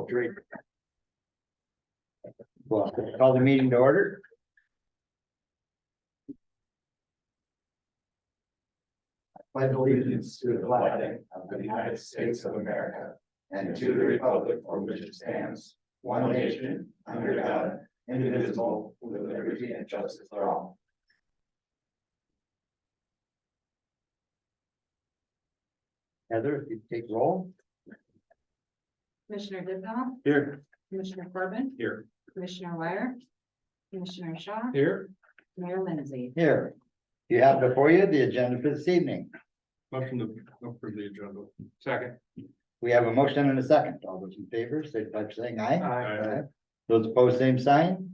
great. Well, call the meeting to order. Pledge allegiance to the flag of the United States of America and to the republic for which it stands, one nation, under God, indivisible, with liberty and justice for all. Heather, if you take roll. Commissioner Goodall, Here. Commissioner Corbin, Here. Commissioner Wire, Commissioner Shaw, Here. Mayor Lindsay. Here. You have before you the agenda for this evening. Motion to approve the agenda. Second. We have a motion and a second. All those in favor, signify by saying aye. Aye. Those opposed, same sign.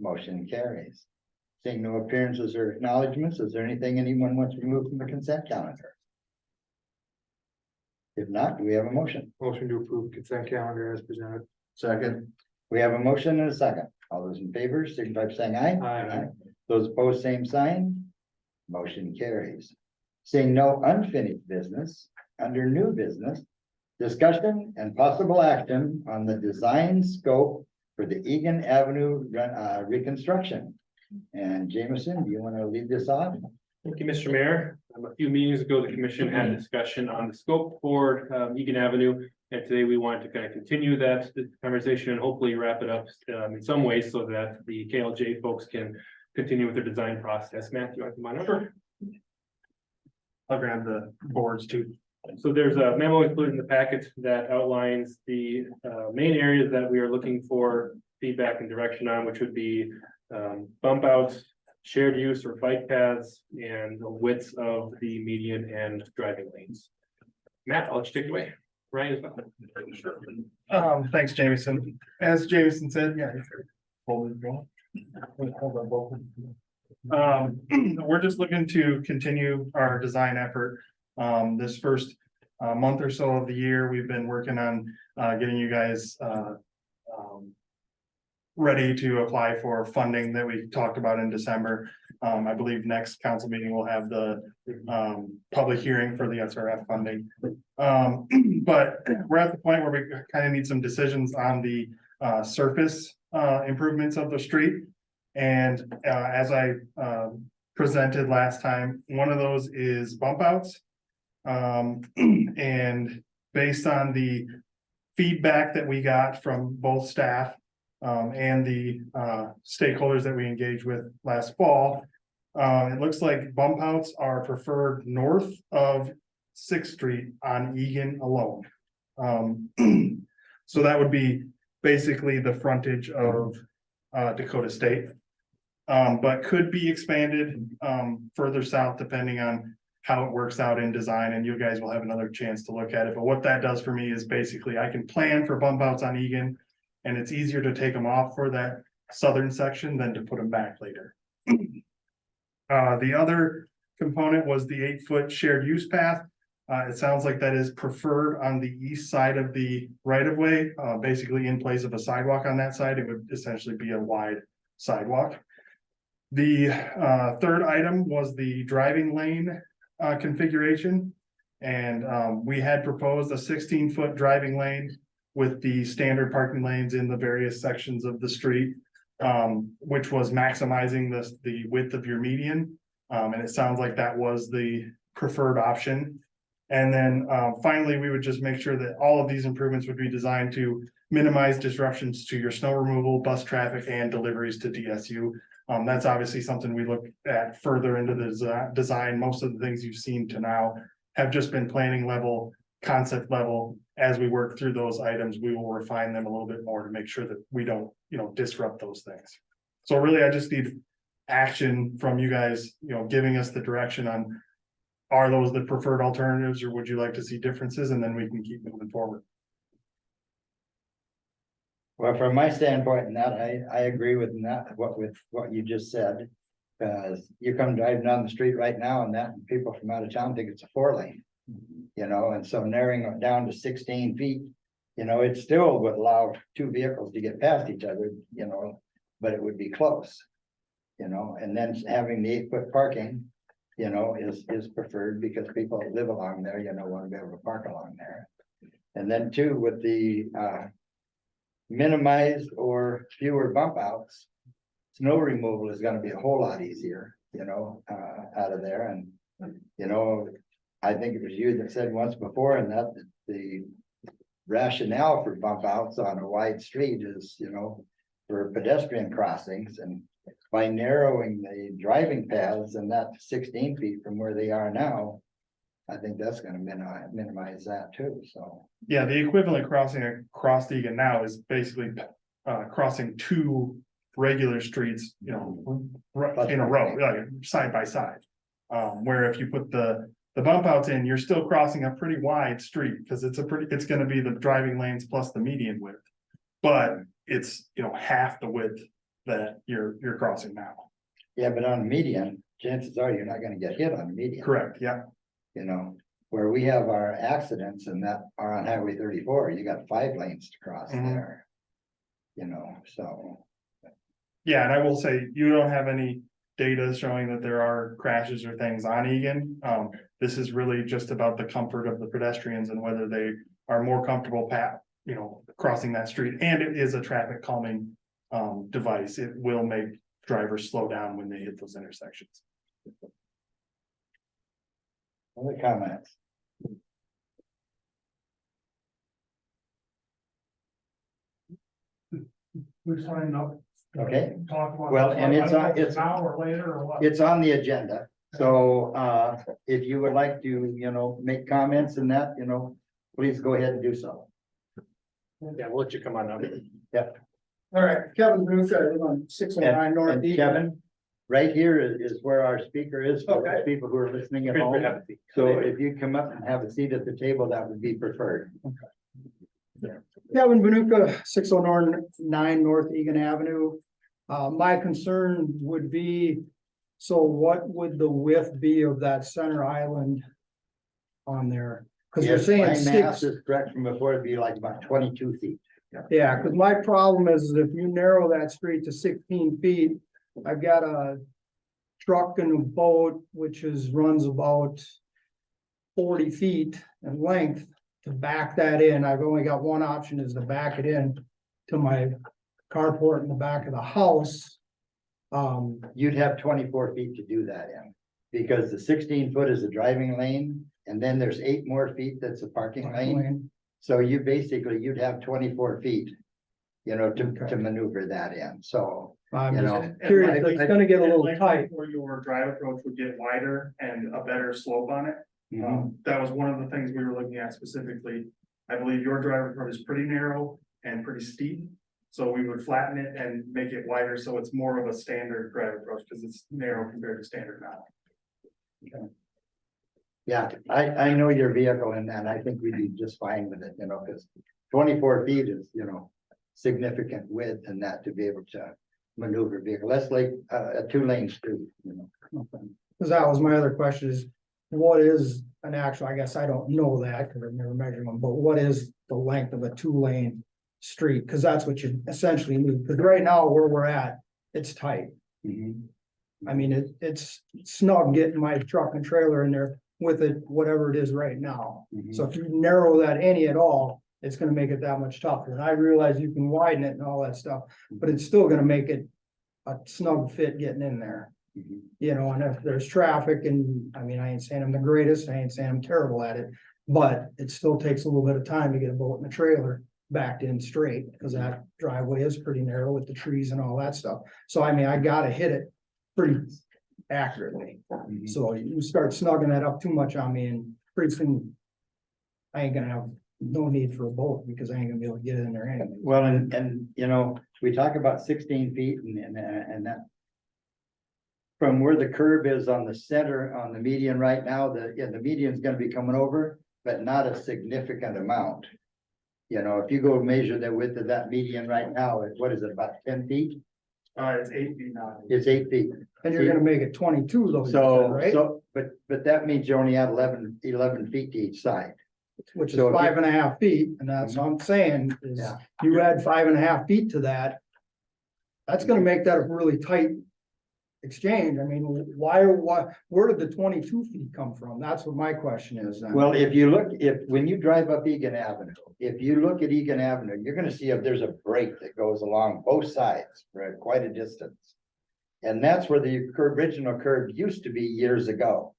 Motion carries. Seeing no appearances or acknowledgements, is there anything anyone wants to remove from the consent calendar? If not, do we have a motion? Motion to approve consent calendar as presented. Second. We have a motion and a second. All those in favor, signify by saying aye. Aye. Those opposed, same sign. Motion carries. Seeing no unfinished business, under new business, discussion and possible action on the design scope for the Egan Avenue reconstruction. And Jameson, do you want to lead this off? Thank you, Mr. Mayor. A few meetings ago, the commission had a discussion on the scope for Egan Avenue. And today we wanted to kind of continue that conversation and hopefully wrap it up in some ways so that the KLJ folks can continue with their design process. Matthew, I can mind over. I'll grab the boards too. So there's a memo included in the packet that outlines the main areas that we are looking for feedback and direction on, which would be bump outs, shared use or bike paths, and the widths of the median and driving lanes. Matt, I'll let you take it away. Ryan is back. Thanks, Jameson. As Jameson said, yeah. Hold it going. Hold on, both. We're just looking to continue our design effort. This first month or so of the year, we've been working on getting you guys ready to apply for funding that we talked about in December. I believe next council meeting will have the public hearing for the SRF funding. But we're at the point where we kind of need some decisions on the surface improvements of the street. And as I presented last time, one of those is bump outs. And based on the feedback that we got from both staff and the stakeholders that we engaged with last fall, it looks like bump outs are preferred north of 6th Street on Egan alone. So that would be basically the frontage of Dakota State. But could be expanded further south depending on how it works out in design, and you guys will have another chance to look at it. But what that does for me is basically I can plan for bump outs on Egan, and it's easier to take them off for that southern section than to put them back later. The other component was the 8-foot shared use path. It sounds like that is preferred on the east side of the right of way, basically in place of a sidewalk on that side. It would essentially be a wide sidewalk. The third item was the driving lane configuration. And we had proposed a 16-foot driving lane with the standard parking lanes in the various sections of the street, which was maximizing the width of your median. And it sounds like that was the preferred option. And then finally, we would just make sure that all of these improvements would be designed to minimize disruptions to your snow removal, bus traffic, and deliveries to DSU. That's obviously something we look at further into the design. Most of the things you've seen to now have just been planning level, concept level. As we work through those items, we will refine them a little bit more to make sure that we don't, disrupt those things. So really, I just need action from you guys, giving us the direction on, are those the preferred alternatives, or would you like to see differences? And then we can keep moving forward. Well, from my standpoint, and that I agree with what you just said. Because you come driving down the street right now and people from out of town think it's a 4-lane. And so narrowing it down to 16 feet, it still would allow 2 vehicles to get past each other, but it would be close. And then having the 8-foot parking, is preferred because people that live along there, want to be able to park along there. And then too, with the minimized or fewer bump outs, snow removal is gonna be a whole lot easier, out of there and, I think it was you that said once before and that the rationale for bump outs on a wide street is, for pedestrian crossings and by narrowing the driving paths and that 16 feet from where they are now, I think that's gonna minimize that too, so. Yeah, the equivalent crossing across Egan now is basically crossing two regular streets, in a row, like side by side. Where if you put the bump outs in, you're still crossing a pretty wide street, because it's gonna be the driving lanes plus the median width. But it's, half the width that you're crossing now. Yeah, but on a median, chances are you're not gonna get hit on the median. Correct, yeah. Where we have our accidents and that are on Highway 34, you got 5 lanes to cross Mhm. there. So, Yeah, and I will say, you don't have any data showing that there are crashes or things on Egan. This is really just about the comfort of the pedestrians and whether they are more comfortable crossing that street. And it is a traffic calming device. It will make drivers slow down when they hit those intersections. other comments? We signed up. Okay. Talk about. Well, and it's on- It's now or later or what? It's on the agenda, so if you would like to, make comments in that, please go ahead and do so. Yeah, we'll let you come on up. All right, Kevin Booth, I live on 609 North And Egan. Kevin, right here is where our speaker is for Okay. the people who are listening at Great, home. have a seat. So if you come up and have a seat at the table, that would be preferred. Kevin Benuka, 609 North Egan Avenue. My concern would be, so what would the width be of that center island on there? Cause you're If saying my math 6, is correct from before, it'd be like about 22 feet. yeah, cause my problem is if you narrow that street to 16 feet, I've got a truck and a boat, which runs about 40 feet in length. To back that in, I've only got one option, is to back it in to my carport in the back of the house. You'd have 24 feet to do that in, because the 16 foot is the driving lane, and then there's 8 more feet that's a parking lane. So you'd have 24 feet, to maneuver that in, so. I'm You just know, curious, it's gonna get a little And tight. where your drive approach would get wider and a better slope on it. That was one of the things we were looking at specifically. I believe your drive approach is pretty narrow and pretty steep. So we would flatten it and make it wider, so it's more of a standard drive approach, because it's narrow compared to standard now. Yeah, I know your vehicle and I think we'd be just fine with it, because 24 feet is, significant width and that to be able to maneuver vehicle. That's like a 2-lane street, Cause that was my other question is, what is an actual, I guess I don't know that, cause I've never measured one, but what is the length of a 2-lane street? Cause that's what you essentially need, cause right now where we're at, it's tight. I mean, it's snug getting my truck and trailer in there with it, whatever it is right now. So if you narrow that any at all, it's gonna make it that much tougher. And I realize you can widen it and all that stuff, but it's still gonna make it a snug fit getting in there. And if there's traffic and, I mean, I ain't saying I'm the greatest, I ain't saying I'm terrible at it, but it still takes a little bit of time to get a boat and a trailer backed in straight, because that driveway is pretty narrow with the trees and all that stuff. So I mean, I gotta hit it pretty accurately. So you start snugging that up too much on me and pretty soon I ain't gonna have no need for a boat, because I ain't gonna be able to get in there anyway. Well, and we talk about 16 feet and that. From where the curb is on the center, on the median right now, the median's gonna be coming over, but not a significant amount. If you go measure the width of that median right now, what is it, about 10 feet? It's 8 feet now. It's 8 feet. And you're gonna make it 22 though, you said, So, right? but that means you only add 11 feet to each side. Which is so if you- 5.5 feet, and that's what I'm saying, is Yeah. you add 5.5 feet to that. That's gonna make that a really tight exchange, I mean, where did the 22 feet come from? That's what my question is. then. Well, when you drive up Egan Avenue, if you look at Egan Avenue, you're gonna see if there's a break that goes along both sides for quite a distance. And that's where the original curve used to be years ago.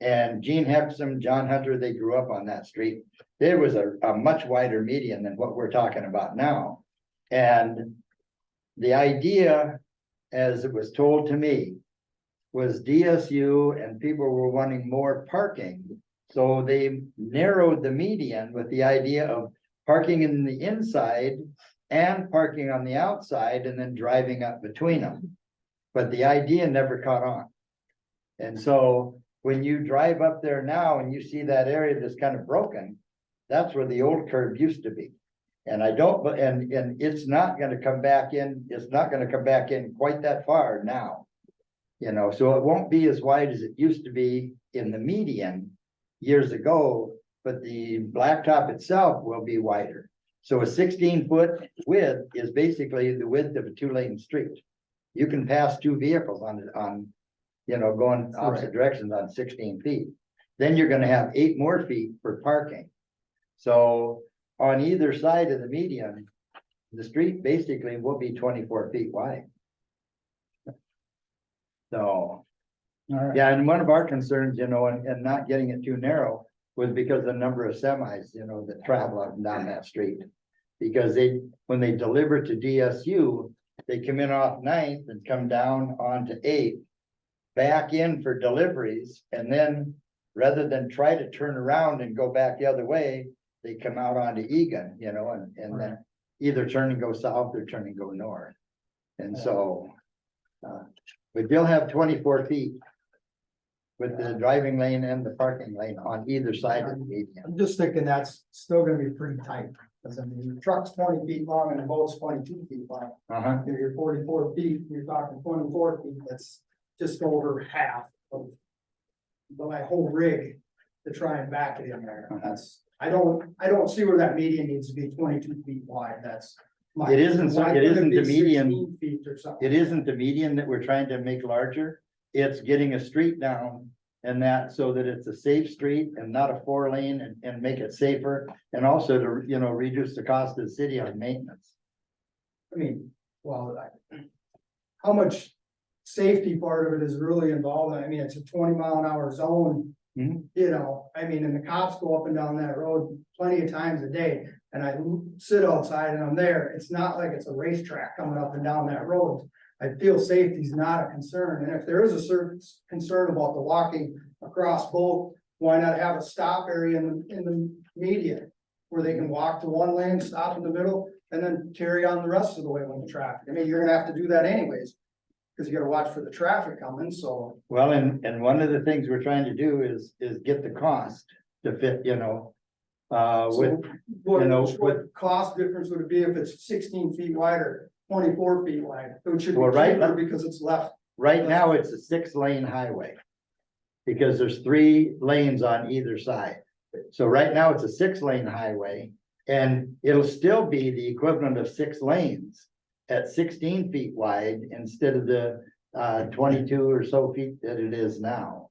And Gene Hexum, John Hunter, they grew up on that street. There was a much wider median than what we're talking about now. And the idea, as it was told to me, was DSU and people were wanting more parking. So they narrowed the median with the idea of parking in the inside and parking on the outside and then driving up between them. But the idea never caught on. And so when you drive up there now and you see that area that's kind of broken, that's where the old curve used to be. And and it's not gonna come back in, it's not gonna come back in quite that far now. You know, so it won't be as wide as it used to be in the median years ago, but the blacktop itself will be wider. So a 16-foot width is basically the width of a 2-lane street. You can pass 2 vehicles on, you know, going opposite directions on 16 feet. Then you're gonna have 8 more feet for parking. So on either side of the median, the street basically will be 24 feet wide. So, All right. yeah, and one of our concerns, you know, and not getting it too narrow was because the number of semis, you know, that travel up and down that street. Because when they deliver to DSU, they come in off 9th and come down onto 8th, back in for deliveries, and then rather than try to turn around and go back the other way, they come out onto Egan, you know, and then either turn and go south or turn and go north. And so, but you'll have 24 feet with the driving lane and the parking lane on either side of the median. I'm just thinking that's still gonna be pretty tight, because I mean, the truck's 20 feet long and the boat's 22 feet long. Uh-huh. You're 44 feet, you're talking 24 feet, that's just over half of my whole rig to try and back it in there. That's, I don't see where that median needs to be 22 feet wide, that's. It isn't why couldn't the be median. 16 feet or something? It isn't the median that we're trying to make larger. It's getting a street down and that so that it's a safe street and not a 4-lane and make it safer. And also to, you know, reduce the cost of the city on maintenance. I mean, well, how much safety part of it is really involved? I mean, it's a 20-mile-an-hour zone. Mhm. You know, I mean, and the cops go up and down that road plenty of times a day, and I sit outside and I'm there. It's not like it's a racetrack coming up and down that road. I feel safety is not a concern, and if there is a certain concern about the walking across both, why not have a stop area in the median? Where they can walk to one lane, stop in the middle, and then carry on the rest of the way with the traffic. I mean, you're gonna have to do that anyways. Cause you gotta watch for the traffic coming, so. Well, and one of the things we're trying to do is get the cost to fit, you know. With, What, you know, what cost difference would it be if it's 16 feet wide or 24 feet wide? It should be Well, right cheaper now- because it's left. right now, it's a 6-lane highway. Because there's 3 lanes on either side. So right now, it's a 6-lane highway. And it'll still be the equivalent of 6 lanes at 16 feet wide instead of the 22 or so feet that it is now.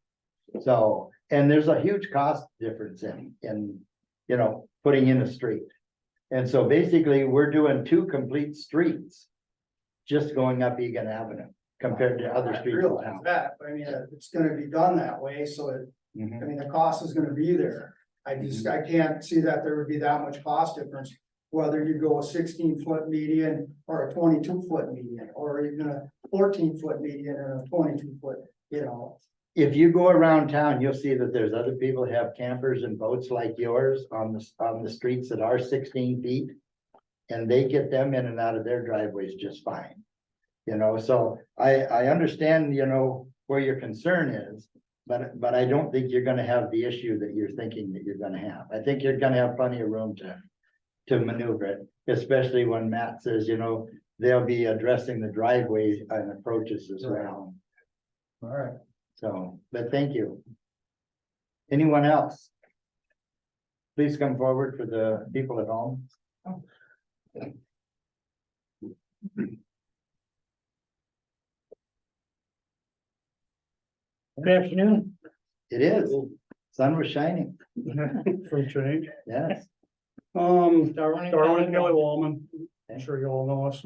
So, and there's a huge cost difference in, you know, putting in a street. And so basically, we're doing 2 complete streets just going up Egan Avenue compared to other I streets in realize town. that, but I mean, it's gonna be done that way, so it, Mhm. I mean, the cost is gonna be there. I can't see that there would be that much cost difference. Whether you go a 16-foot median or a 22-foot median, or even a 14-foot median and a 22-foot, you know. If you go around town, you'll see that there's other people who have campers and boats like yours on the streets that are 16 feet. And they get them in and out of their driveways just fine. You know, so I understand, you know, where your concern is, but I don't think you're gonna have the issue that you're thinking that you're gonna have. I think you're gonna have plenty of room to maneuver it, especially when Matt says, you know, they'll be addressing the driveways and approaches as well. All right. So, but thank you. Anyone else? Please come forward for the people at home. Good afternoon. It is. Sun was shining, For a change. yes. Darwin Kelly Wallman, I'm sure you all know us.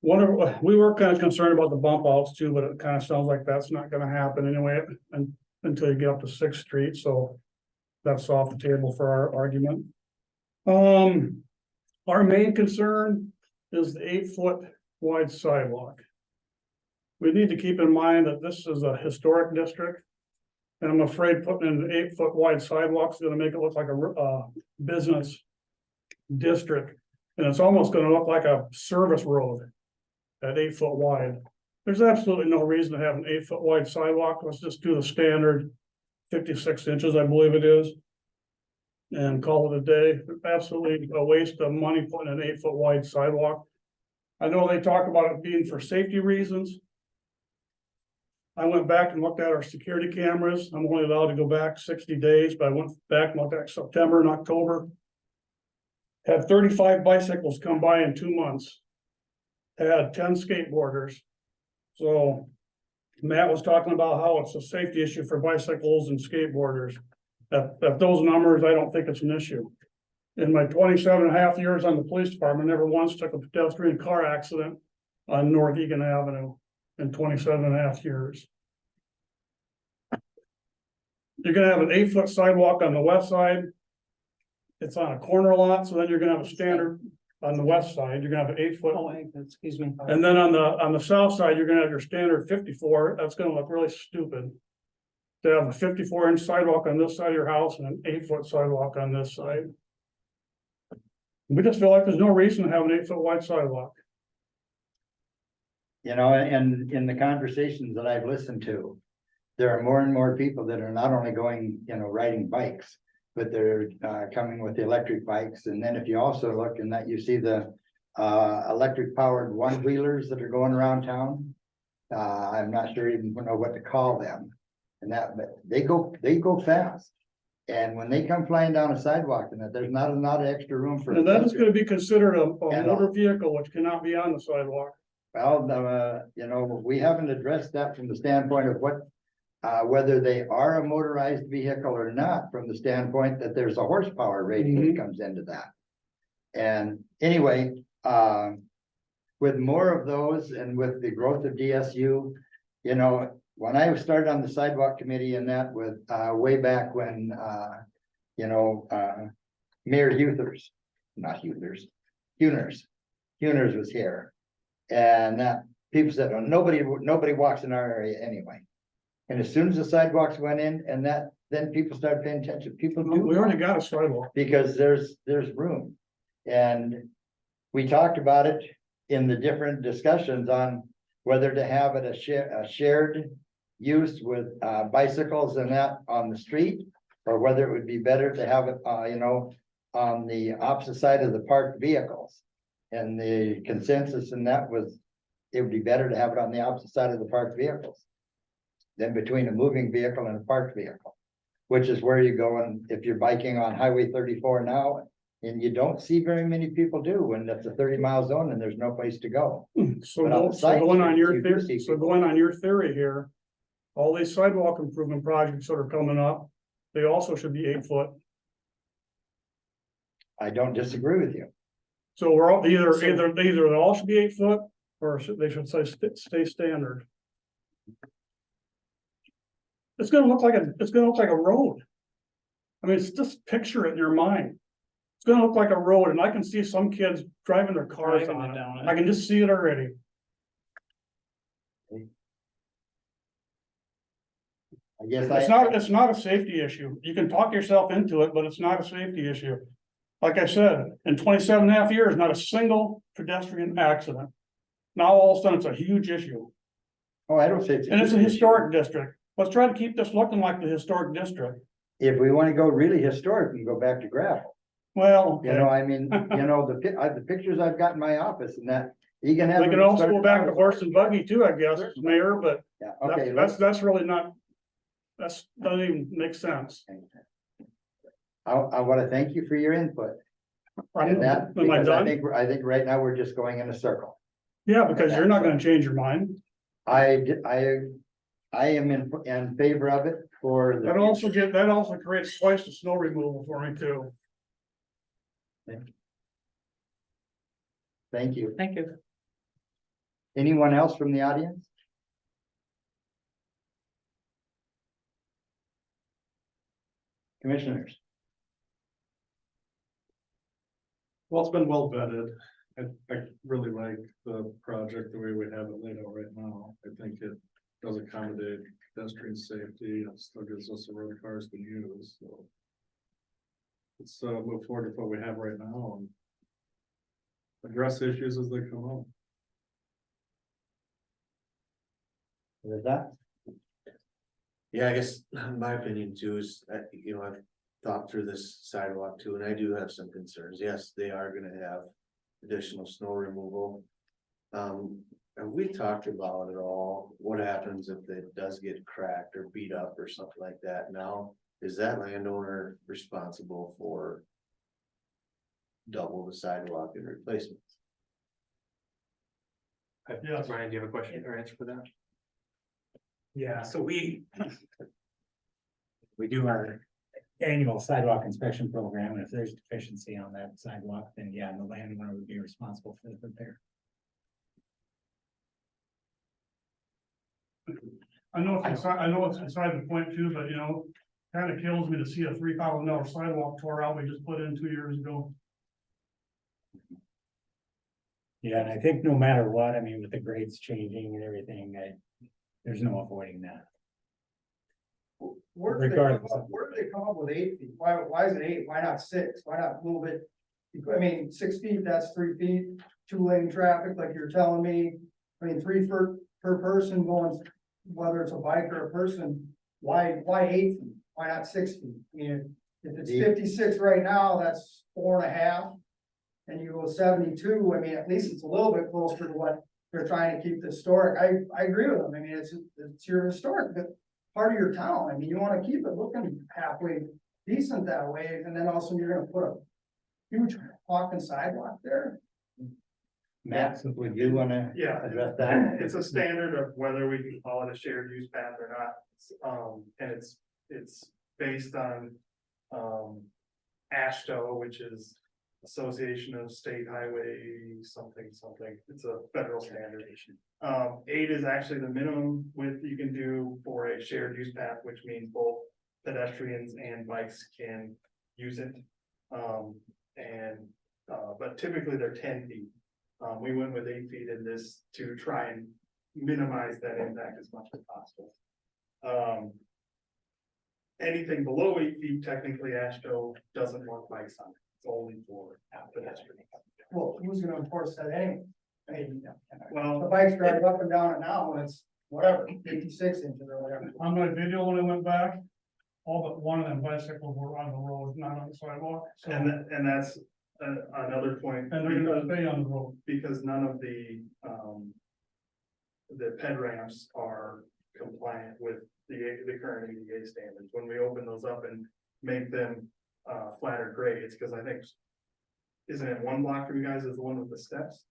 We were kind of concerned about the bump outs too, but it kind of sounds like that's not gonna happen anyway, until you get up to Sixth Street, so. That's off the table for our argument. Our main concern is the 8-foot wide sidewalk. We need to keep in mind that this is a historic district. And I'm afraid putting in an 8-foot wide sidewalk is gonna make it look like a business district. And it's almost gonna look like a service road at 8-foot wide. There's absolutely no reason to have an 8-foot wide sidewalk. Let's just do the standard 56 inches, I believe it is. And call it a day. Absolutely a waste of money putting an 8-foot wide sidewalk. I know they talk about it being for safety reasons. I went back and looked at our security cameras. I'm only allowed to go back 60 days, but I went back and looked at September and October. Had 35 bicycles come by in 2 months. Had 10 skateboarders. So Matt was talking about how it's a safety issue for bicycles and skateboarders. At those numbers, I don't think it's an issue. In my 27.5 years on the police department, never once took a pedestrian car accident on North Egan Avenue in 27.5 years. You're gonna have an 8-foot sidewalk on the west side. It's on a corner lot, so then you're gonna have a standard on the west side, you're gonna have an 8-foot. Excuse me. And then on the south side, you're gonna have your standard 54, that's gonna look really stupid. To have a 54-inch sidewalk on this side of your house and an 8-foot sidewalk on this side. We just feel like there's no reason to have an 8-foot wide sidewalk. You know, and in the conversations that I've listened to, there are more and more people that are not only going, riding bikes, but they're coming with the electric bikes. And then if you also look in that, you see the electric powered one-wheelers that are going around town. I'm not sure even know what to call them. And that, but they go fast. And when they come flying down a sidewalk and that there's not a lot of extra room for. And that is gonna be considered a And, motor vehicle, which cannot be on the sidewalk. Well, we haven't addressed that from the standpoint of what, whether they are a motorized vehicle or not, from the standpoint that there's a horsepower rating that comes into that. And anyway, with more of those and with the growth of DSU, when I started on the sidewalk committee and that with, way back when, Mayor Huners was here. And that people said, oh, nobody walks in our area anyway. And as soon as the sidewalks went in and that, then people started paying attention. People do. We already got a sidewalk. Because there's room. And we talked about it in the different discussions on whether to have it a shared use with bicycles and that on the street, or whether it would be better to have it, on the opposite side of the parked vehicles. And the consensus in that was, it would be better to have it on the opposite side of the parked vehicles than between a moving vehicle and a parked vehicle, which is where you go. And if you're biking on Highway 34 now, and you don't see very many people do when that's a 30-mile zone and there's no place to go. So But on the side going on streets, your you do theory, see so people. going on your theory here, all these sidewalk improvement projects that are coming up, they also should be 8-foot. I don't disagree with you. So we're all either they all should be 8-foot, or they should say stay standard. It's gonna look like a road. I mean, it's just picture it in your mind. It's gonna look like a road, and I can see some kids driving their cars Driving on it down it. it. I can just see it already. I guess It's not a safety issue. You can talk yourself into it, but it's not a safety issue. Like I said, in 27.5 years, not a single pedestrian accident. Now all of a sudden, it's a huge issue. Oh, I don't say. And it's a historic district. Let's try to keep this looking like the historic district. If we want to go really historic, we can go back to gravel. Well, okay. The pictures I've got in my office and that. You can have. We can also go back to horse and buggy too, I guess, Mayor, but Yeah, okay. that's really not, doesn't even make sense. I want to thank you for your input. Am And that, I because done? I think right now we're just going in a circle. Yeah, because you're not gonna change your mind. I I am in favor of it for the. That also creates twice the snow removal for me too. Thank you. Thank you. Anyone else from the audience? Commissioners, Well, it's been well vetted. I really like the project the way we have it laid out right now. I think it does accommodate pedestrian safety and still gives us a road cars to use, so. Let's move forward with what we have right now and address issues as they come up. with that, Yeah, I guess my opinion too is, I've thought through this sidewalk too, and I do have some concerns. Yes, they are gonna have additional snow removal. And we talked about it all, what happens if it does get cracked or beat up or something like that now? Is that landowner responsible for double the sidewalk and replacements? Yes. Brian, do you have a question or answer for that? Yeah, so we do our annual sidewalk inspection program, and if there's deficiency on that sidewalk, then yeah, the landowner would be responsible for the repair. I know it's beside the point too, but kind of kills me to see a $3,000 sidewalk tore out we just put in 2 years ago. Yeah, and I think no matter what, I mean, with the grades changing and everything, there's no avoiding that. Where did they come up with 8 feet? Why is it 8? Why not 6? Why not a little bit? I mean, 6 feet, that's 3 feet, 2-lane traffic, like you're telling me. I mean, 3 per person going, whether it's a bike or a person, why 8 feet? Why not 6 feet? I mean, if it's 56 right now, that's 4.5. And you go 72, I mean, at least it's a little bit closer to what they're trying to keep the historic. I agree with them. I mean, it's your historic part of your town. I mean, you want to keep it looking halfway decent that way, and then also you're gonna put a huge walking sidewalk there. Matt, would you wanna Yeah. address that? It's a standard of whether we can call it a shared use path or not. And it's based on, ASHTO, which is Association of State Highway something. It's a federal standard. 8 is actually the minimum width you can do for a shared use path, which means both pedestrians and bikes can use it. But typically they're 10 feet. We went with 8 feet in this to try and minimize that impact as much as possible. Anything below 8 feet, technically ASHTO doesn't want bikes on it. It's only for pedestrians. Well, who's gonna enforce that anyway? I mean, the Well, bikes drive up and down it now, and it's whatever, 56 inches or whatever. On my video when I went back, all but one of them bicycles were on the road, not on the sidewalk. So, and that's another point. and they're gonna stay on the road. Because none of the ped ramps are compliant with the current ADA standards. When we open those up and make them flatter grades, because I think, isn't it one block for you guys is the one with the steps?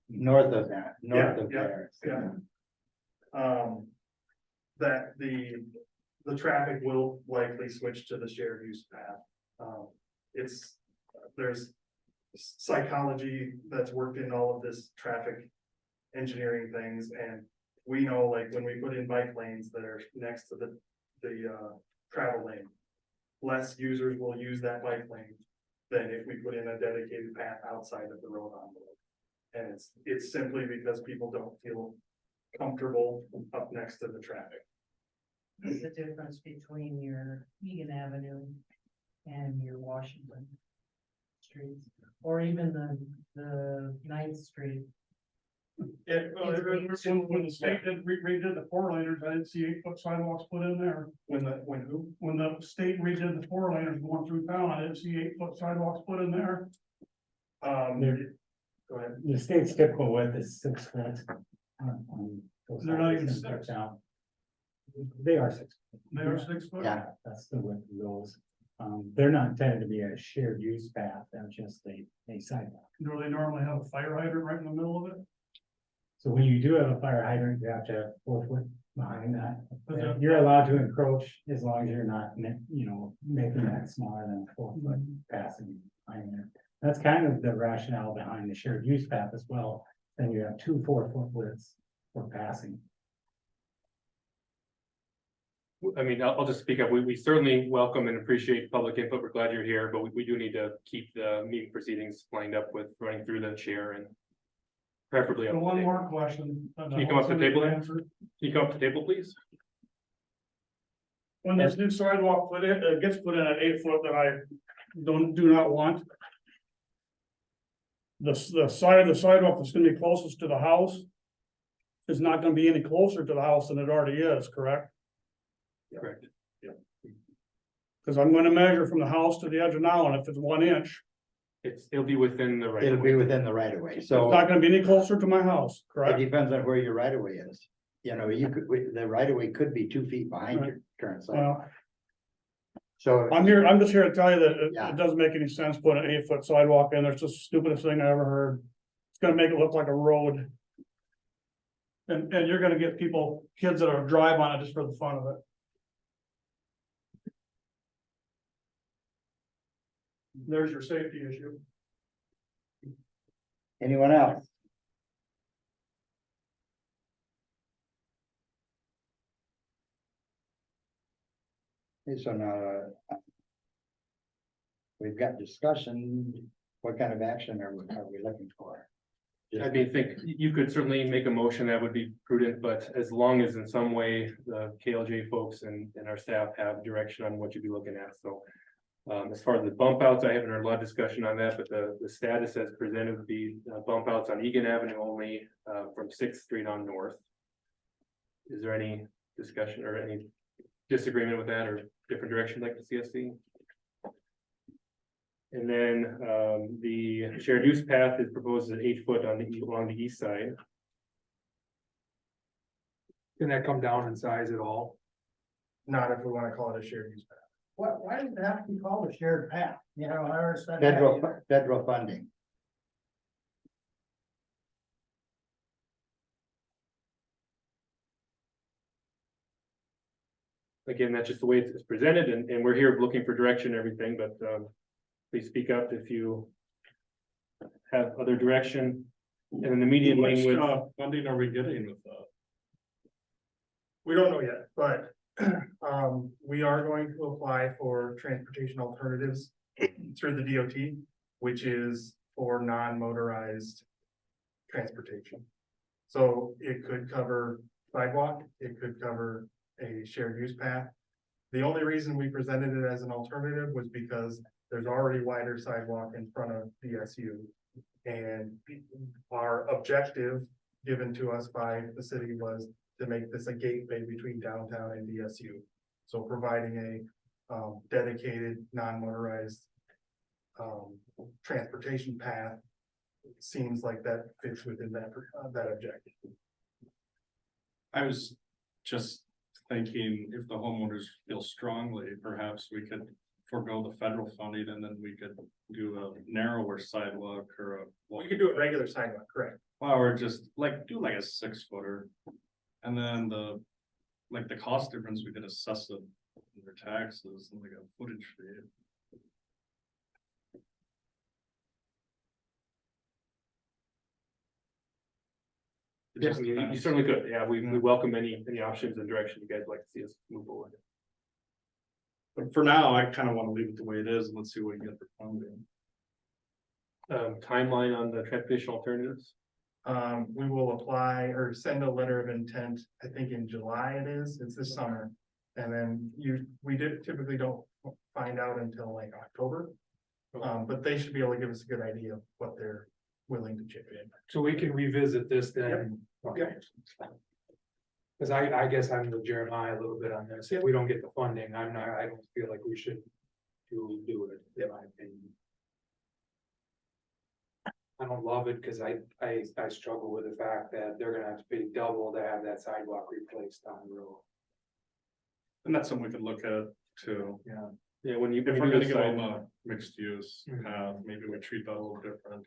North of that, north of Yeah, there. yeah. That the traffic will likely switch to the shared use path. There's psychology that's worked in all of this traffic engineering things, and we know, like, when we put in bike lanes that are next to the travel lane, less users will use that bike lane than if we put in a dedicated path outside of the road envelope. And it's simply because people don't feel comfortable up next to the traffic. What's the difference between your Egan Avenue and your Washington streets, or even the 9th Street? When the state redid the 4-laners, I didn't see 8-foot sidewalks put in there. When who? When the state redid the 4-laners going through town, I didn't see 8-foot sidewalks put in there. Go ahead. The state's typical width is 6 foot. They're not even 6. They are 6. They are 6 foot. Yeah. That's the width of those. They're not intended to be a shared use path, they're just a sidewalk. Do they normally have a fire hydrant right in the middle of it? So when you do have a fire hydrant, you have to have 4 foot behind that. Okay. You're allowed to encroach as long as you're not, making that smaller than 4 foot passing behind there. That's kind of the rationale behind the shared use path as well. Then you have 2 4-foot widths for passing. I mean, I'll just speak up. We certainly welcome and appreciate public input. We're glad you're here, but we do need to keep the meeting proceedings lined up with running through the chair and preferably. So one more question. Can you come up to the table then? Answer. Can you come up to the table, please? When this new sidewalk gets put in at 8 foot that I do not want. The side of the sidewalk that's gonna be closest to the house. Is not gonna be any closer to the house than it already is, correct? Correct. Cause I'm gonna measure from the house to the edge of now, and if it's 1 inch, It'll be within the right. It'll of be way. within the right of way, it's so not gonna be any closer to my house, it correct? depends on where your right of way is. You know, the right of way could be 2 feet behind your current sidewalk. Well, So, I'm just here to tell you that it Yeah. doesn't make any sense putting an 8 foot sidewalk in, it's just the stupidest thing I ever heard. It's gonna make it look like a road. And you're gonna get kids that are drive on it just for the fun of it. There's your safety issue. anyone else? Okay, so now. We've got discussion, what kind of action are we looking for? I mean, think you could certainly make a motion that would be prudent, but as long as in some way the KLJ folks and our staff have direction on what you'd be looking at, so. As far as the bump outs, I haven't heard a lot of discussion on that, but the status as presented would be bump outs on Egan Avenue only, from 6th Street on north. Is there any discussion or any disagreement with that or different direction like the CSC? And then, the shared use path is proposed at 8 foot along the east side. Can that come down in size at all? Not if we wanna call it a shared use path. Why does it have to be called a shared path? You know, I understand. Federal funding. Again, that's just the way it's presented and we're here looking for direction and everything, but, please speak up if you have other direction. And then the median lane width. Funding are we getting with that? We don't know yet, but we are going to apply for transportation alternatives through the DOT, which is for non-motorized transportation. So it could cover sidewalk, it could cover a shared use path. The only reason we presented it as an alternative was because there's already wider sidewalk in front of DSU. And our objective given to us by the city was to make this a gateway between downtown and DSU. So providing a dedicated, non-motorized transportation path seems like that fits within that objective. I was just thinking if the homeowners feel strongly, perhaps we could forego the federal funding and then we could do a narrower sidewalk or a. We could do a regular sidewalk, correct? Well, or just do like a 6 footer. And then the cost difference, we could assess it in their taxes and like a footage fee. Yes, you certainly could. Yeah, we welcome any options and direction you guys like to see us move forward. But for now, I kind of want to leave it the way it is. And let's see what we get for funding. Timeline on the transportation alternatives. We will apply or send a letter of intent, I think in July it's this summer. And then we typically don't find out until like October. But they should be able to give us a good idea of what they're willing to chip in. So we can revisit this then. Okay. Cause I guess I'm with Jeremiah a little bit on this. If we don't get the funding, I don't feel like we should do it, in my opinion. I don't love it because I struggle with the fact that they're gonna have to pay double to have that sidewalk replaced on the road. And that's something we could look at too. Yeah. Yeah, when you If we're gonna decide- go on a mixed use path, maybe we treat that a little different.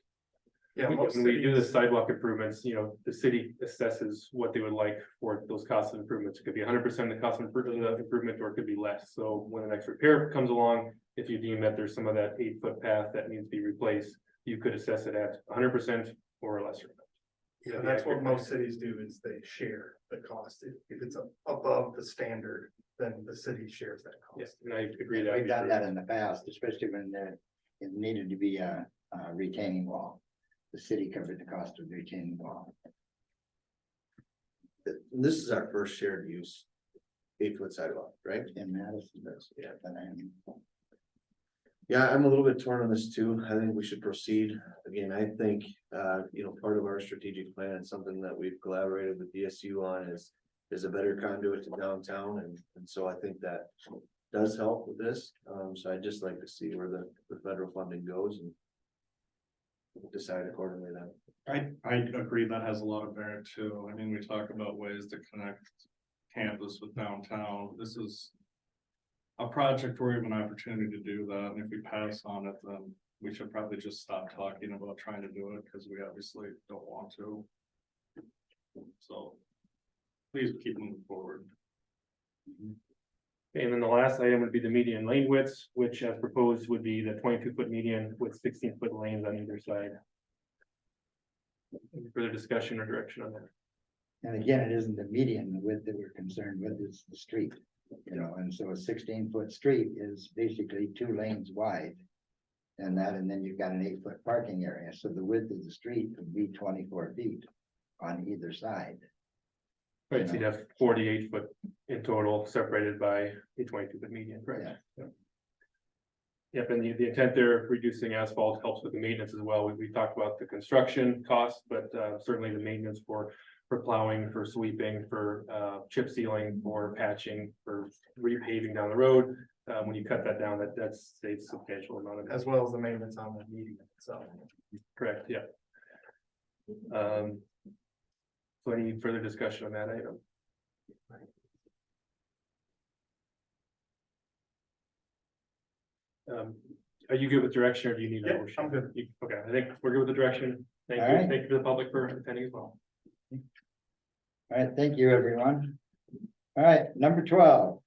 Yeah, most When we do the cities, sidewalk improvements, you know, the city assesses what they would like for those costs of improvements. It could be 100% of the cost of improvement, or it could be less. So when the next repair comes along, if you deem that there's some of that 8-foot path that needs to be replaced, you could assess it at 100% or a lesser. Yeah, that's what most cities do is they share the cost. If it's above the standard, then the city shares that Yes, cost. and I agree that. We've done that in the past, especially when it needed to be a retaining wall. The city covered the cost of the retaining wall. This is our first shared use 8-foot sidewalk, right? In Madison, yeah, and then Yeah, I'm a little bit torn on this too. I think we should proceed. Again, I think, part of our strategic plan and something that we've collaborated with DSU on is a better conduit to downtown. And so I think that does help with this. So I'd just like to see where the federal funding goes and we'll decide accordingly then. I agree that has a lot of merit too. I mean, we talk about ways to connect campus with downtown. This is a project where we have an opportunity to do that, and if we pass on it, then we should probably just stop talking about trying to do it, because we obviously don't want to. So please keep moving forward. And then the last item would be the median lane widths, which as proposed would be the 22-foot median with 16-foot lanes on either side. Any further discussion or direction on that? And again, it isn't the median width that we're concerned with, it's the street, you know, and so a 16-foot street is basically 2 lanes wide. And then you've got an 8-foot parking area, so the width of the street would be 24 feet on either side. Right, so you'd have 48 foot in total, separated by a 22-foot median, correct? Yeah. Yep, and the intent there, reducing asphalt helps with the maintenance as well. We talked about the construction cost, but certainly the maintenance for plowing, for sweeping, for chip sealing, for patching, for repaving down the road. When you cut that down, that saves a substantial amount of. As well as the maintenance on the median itself. Correct, yeah. So any further discussion on that item? Are you good with direction, or do you need? a Yeah, motion? I'm good. Okay, I think we're good with the direction. Thank All you. right. Thank you to the public for attending as well. All right, thank you, everyone. All right, number 12.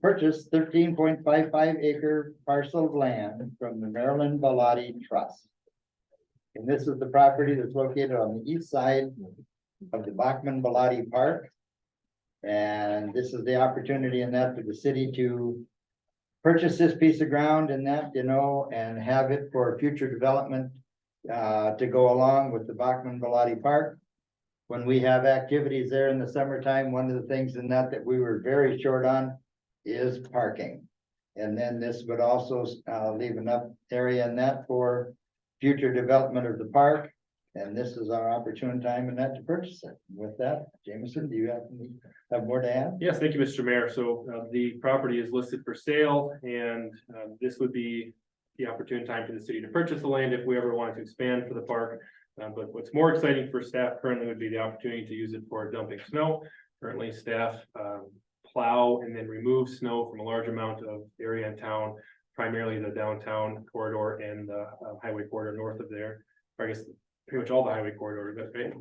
Purchase 13.55 acre parcel of land from the Maryland Bellotti Trust. And this is the property that's located on the east side of the Bachman Bellotti Park. And this is the opportunity in that for the city to purchase this piece of ground and that, you know, and have it for future development to go along with the Bachman Bellotti Park. When we have activities there in the summertime, one of the things in that we were very short on is parking. And then this would also leave enough area in that for future development of the park. And this is our opportune time in that to purchase it. With that, Jameson, do you have more to add? Yes, thank you, Mr. Mayor. So the property is listed for sale, and this would be the opportune time for the city to purchase the land if we ever wanted to expand for the park. But what's more exciting for staff currently would be the opportunity to use it for dumping snow. Currently, staff plow and then remove snow from a large amount of area in town, primarily the downtown corridor and the highway corridor north of there. Or I guess pretty much all the highway corridor, but right.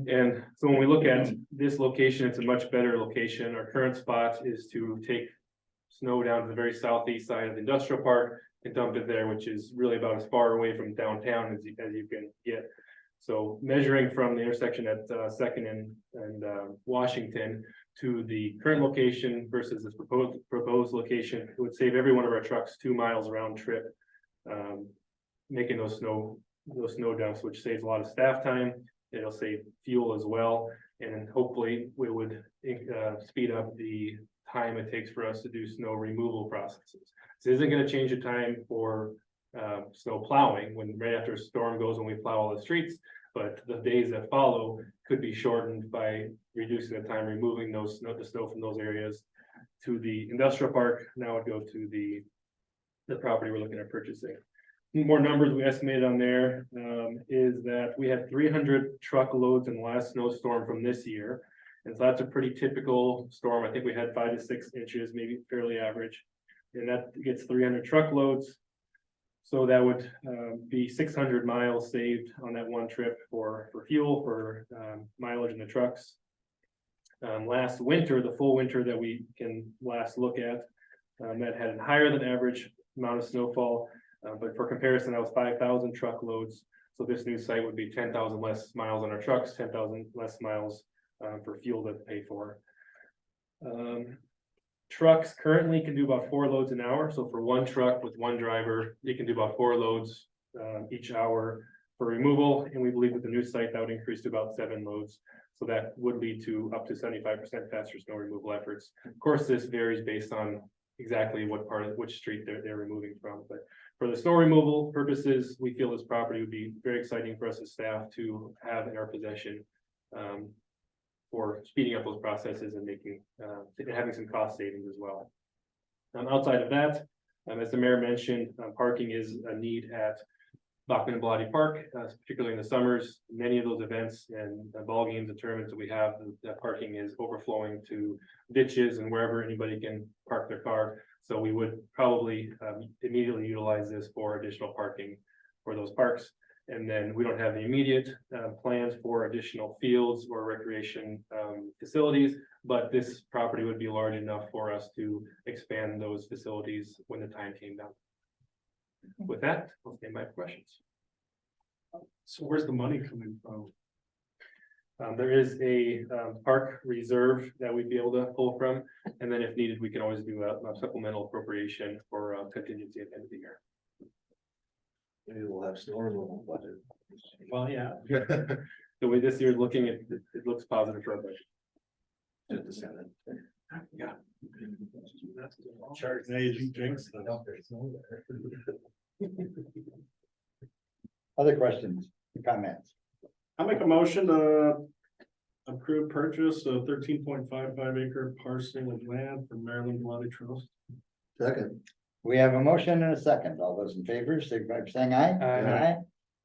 And so when we look at this location, it's a much better location. Our current spot is to take snow down to the very southeast side of the industrial park and dump it there, which is really about as far away from downtown as you can get. So measuring from the intersection at Second and Washington to the current location versus this proposed location, it would save every one of our trucks 2 miles round trip, making those snow dumps, which saves a lot of staff time. It'll save fuel as well, and hopefully we would speed up the time it takes for us to do snow removal processes. This isn't going to change the time for snow plowing when right after a storm goes when we plow all the streets, but the days that follow could be shortened by reducing the time removing the snow from those areas to the industrial park. Now it go to the property we're looking at purchasing. More numbers we estimated on there is that we had 300 truckloads in the last snowstorm from this year. And so that's a pretty typical storm. I think we had 5 to 6 inches, maybe fairly average. And that gets 300 truckloads. So that would be 600 miles saved on that one trip for fuel, for mileage in the trucks. Last winter, the full winter that we can last look at, that had a higher than average amount of snowfall. But for comparison, that was 5,000 truckloads. So this new site would be 10,000 less miles on our trucks, 10,000 less miles for fuel to pay for. Trucks currently can do about 4 loads an hour. So for one truck with one driver, you can do about 4 loads each hour for removal. And we believe with the new site that would increase to about 7 loads. So that would lead to up to 75% faster snow removal efforts. Of course, this varies based on exactly what part of which street they're removing from. But for the snow removal purposes, we feel this property would be very exciting for us as staff to have in our possession. For speeding up those processes and making, having some cost savings as well. Outside of that, as the mayor mentioned, parking is a need at Bachman and Bellotti Park, particularly in the summers. Many of those events and ball games and tournaments that we have, that parking is overflowing to ditches and wherever anybody can park their car. So we would probably immediately utilize this for additional parking for those parks. And then we don't have the immediate plans for additional fields or recreation facilities, but this property would be large enough for us to expand those facilities when the time came down. With that, I'll stand by for questions. So where's the money coming from? There is a park reserve that we'd be able to pull from, and then if needed, we can always do a supplemental appropriation for contingency at the end of the year. Maybe we'll have snow removal budget. Well, yeah. The way this year is looking, it looks positive for our budget. At the Senate. Yeah. Now you jinx them. Other questions, comments? I make a motion to approve purchase of 13.55 acre parcel of land from Maryland Bloody Trust. Second. We have a motion and a second. All those in favor, signify by saying aye. Aye.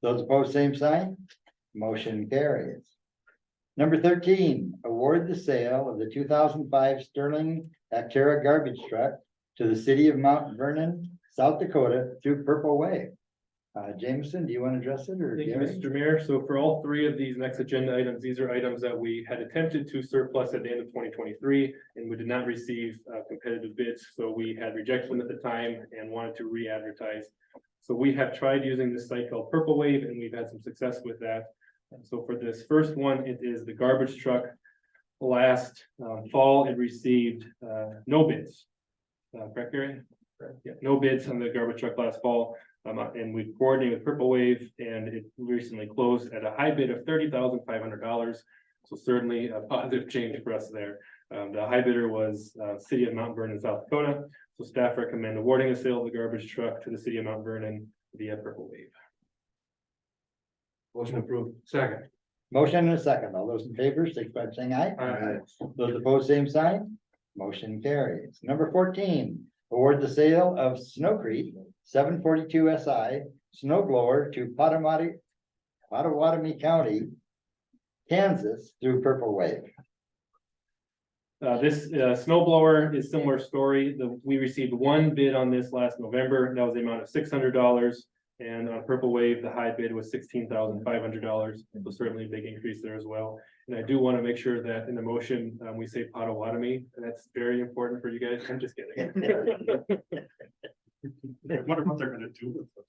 Those opposed, same sign. Motion carries. Number 13, award the sale of the 2005 Sterling Actera garbage truck to the city of Mount Vernon, South Dakota through Purple Wave. Jameson, do you want to address it or Thank you, Gary? Mr. Mayor. So for all 3 of these next agenda items, these are items that we had attempted to surplus at the end of 2023, and we did not receive competitive bids. So we had rejected them at the time and wanted to re-advertise. So we have tried using this site called Purple Wave, and we've had some success with that. And so for this first one, it is the garbage truck. Last fall, it received no bids. Correct, Gary? Yeah, no bids on the garbage truck last fall. And we coordinated with Purple Wave, and it recently closed at a high bid of $30,500. So certainly a positive change for us there. The high bidder was City of Mount Vernon, South Dakota. So staff recommend awarding the sale of the garbage truck to the City of Mount Vernon via Purple Wave. Motion approved. Second. Motion and a second. All those in favor, signify by saying aye. Aye. Those opposed, same sign. Motion carries. Number 14, award the sale of Snowcrete 742 SI snow blower to Pottawatomie County, Kansas through Purple Wave. This snow blower is similar story. We received one bid on this last November. That was the amount of $600. And on Purple Wave, the high bid was $16,500. So certainly a big increase there as well. And I do want to make sure that in the motion, we say Pottawatomie. That's very important for you guys. I'm just kidding. I wonder what they're gonna do with it.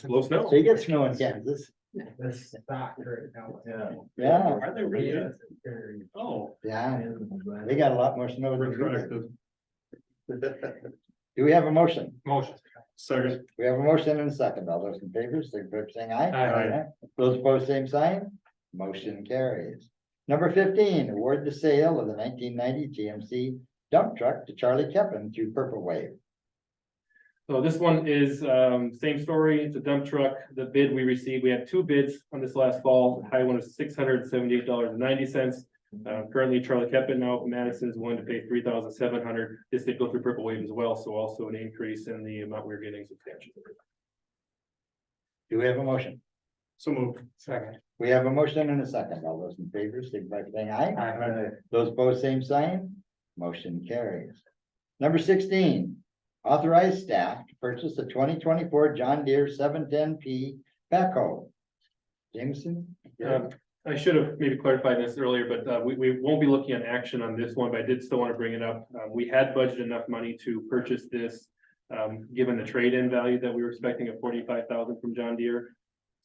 Low snow. So you get snow in Kansas. This stock right now. Yeah, Are they really? Oh. yeah. They got a lot more snow than we Retracted. did. Do we have a motion? Motion. Second. We have a motion and a second. All those in favor, signify by saying aye. Aye. Those opposed, same sign. Motion carries. Number 15, award the sale of the 1990 GMC dump truck to Charlie Keppen through Purple Wave. So this one is same story. It's a dump truck. The bid we received, we had 2 bids on this last fall. The high one was $678.90. Currently Charlie Keppen now Madison's willing to pay $3,700. This did go through Purple Wave as well, so also an increase in the amount we're getting substantially. Do we have a motion? So moved. Second. We have a motion and a second. All those in favor, signify by saying aye. Aye. Those opposed, same sign. Motion carries. Number 16, Authorize staff to purchase a 2024 John Deere 710P backhoe. Jameson? I should have maybe clarified this earlier, but we won't be looking at action on this one, but I did still want to bring it up. We had budgeted enough money to purchase this. Given the trade-in value that we were expecting of 45,000 from John Deere.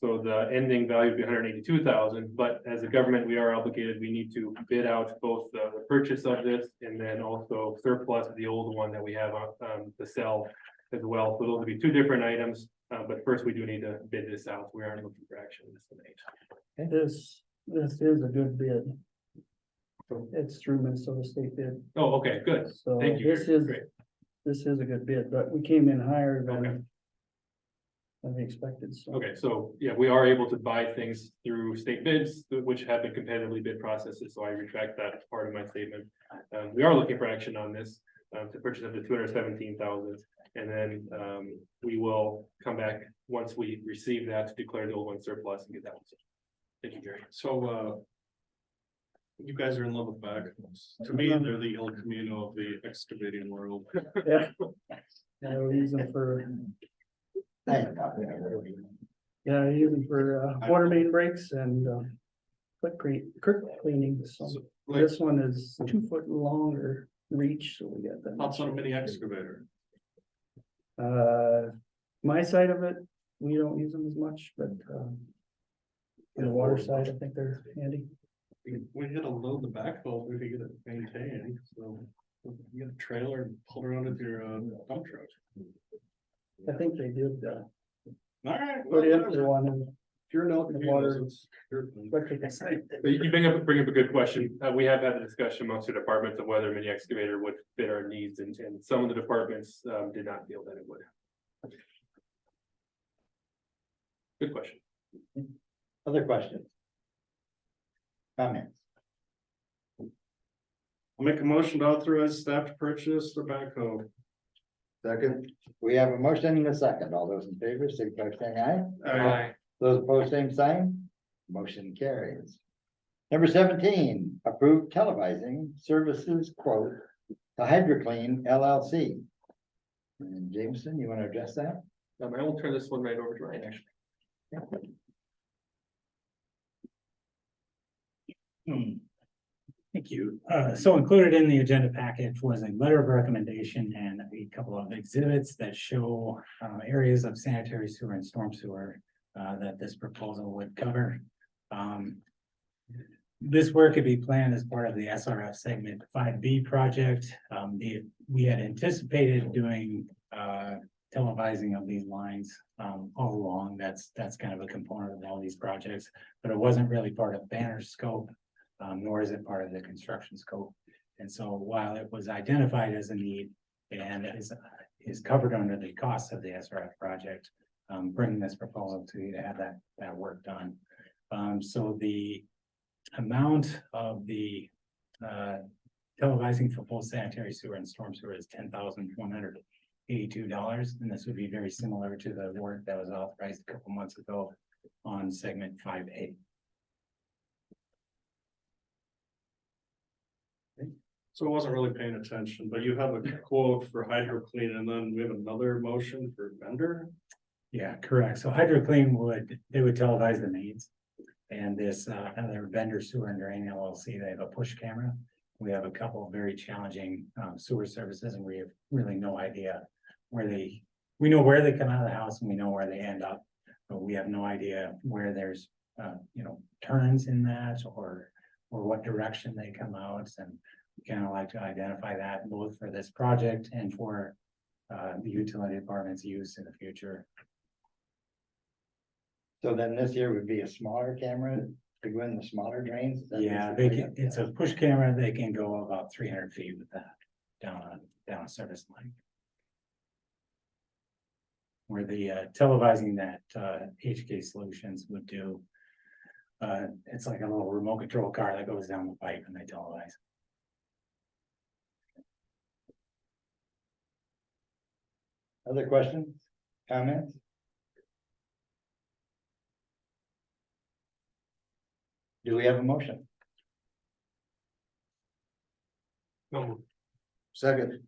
So the ending value would be 182,000, but as a government, we are obligated, we need to bid out both the purchase of this and then also surplus the old one that we have on to sell as well. So those will be two different items, but first we do need to bid this out. We aren't looking for action this tonight. This is a good bid. It's through Minnesota State bid, Oh, okay, good. so Thank you. this is, Great. this is a good bid, but we came in higher Okay. than we expected, so. Okay, so yeah, we are able to buy things through state bids, which have been competitively bid processes, so I retract that as part of my statement. We are looking for action on this, to purchase up to 217,000. And then, we will come back once we receive that to declare the old one surplus and get that one. Thank you, Gary. So, you guys are in love with backhoes. To me, they're the El Camino of the excavating world. Yeah. Yeah, we use them for, yeah, we use them for, water main breaks and, creek cleaning, so. So, like, This one is 2 foot longer reach, so we got that. thoughts on a mini excavator? My side of it, we don't use them as much, but, on the water side, I think they're handy. We had to load the backhoe, we could get it maintained, so. You get a trailer and pull around with your, dump truck. I think they did, All right. put in for one, and if you're not in the water, It's your thing. electric, But you bring up a good question. We have had a discussion amongst the departments of whether a mini excavator would fit our needs, and some of the departments, did not feel that it would. Good question. Other questions? Comments? I'll make a motion to authorize staff to purchase the backhoe. Second, We have a motion and a second. All those in favor, signify by saying aye. Aye. Those opposed, same sign. Motion carries. Number 17, approved televising services quote to HydroClean LLC. And Jameson, you want to address that? I will turn this one right over to Ryan, actually. Thank you. So included in the agenda package was a letter of recommendation and a couple of exhibits that show areas of sanitary sewer and storm sewer that this proposal would cover. This work could be planned as part of the SRF segment 5B project. We had anticipated doing televising of these lines all along. That's kind of a component of all these projects, but it wasn't really part of Banner's scope. Nor is it part of the construction scope. And so while it was identified as a need and is covered under the cost of the SRF project, bringing this proposal to you to have that work done. So the amount of the televising for full sanitary sewer and storm sewer is $10,182. And this would be very similar to the work that was authorized a couple months ago on segment 5A. So I wasn't really paying attention, but you have a quote for HydroClean and then we have another motion for vendor. Yeah, correct. So HydroClean they would televise the mains. And this other vendor sewer and drain LLC, they have a push camera. We have a couple of very challenging sewer services and we have really no idea we know where they come out of the house and we know where they end up. But we have no idea where there's turns in that or what direction they come out, and kind of like to identify that both for this project and for the utility department's use in the future. So then this year would be a smaller camera to go in the smaller drains? Is that Yeah, basically it's a push camera. They can go about 300 feet with that down a service line. Where the televising that HK Solutions would do. It's like a little remote control car that goes down the pipe and they televise. Other questions, comments? Do we have a motion? No, second,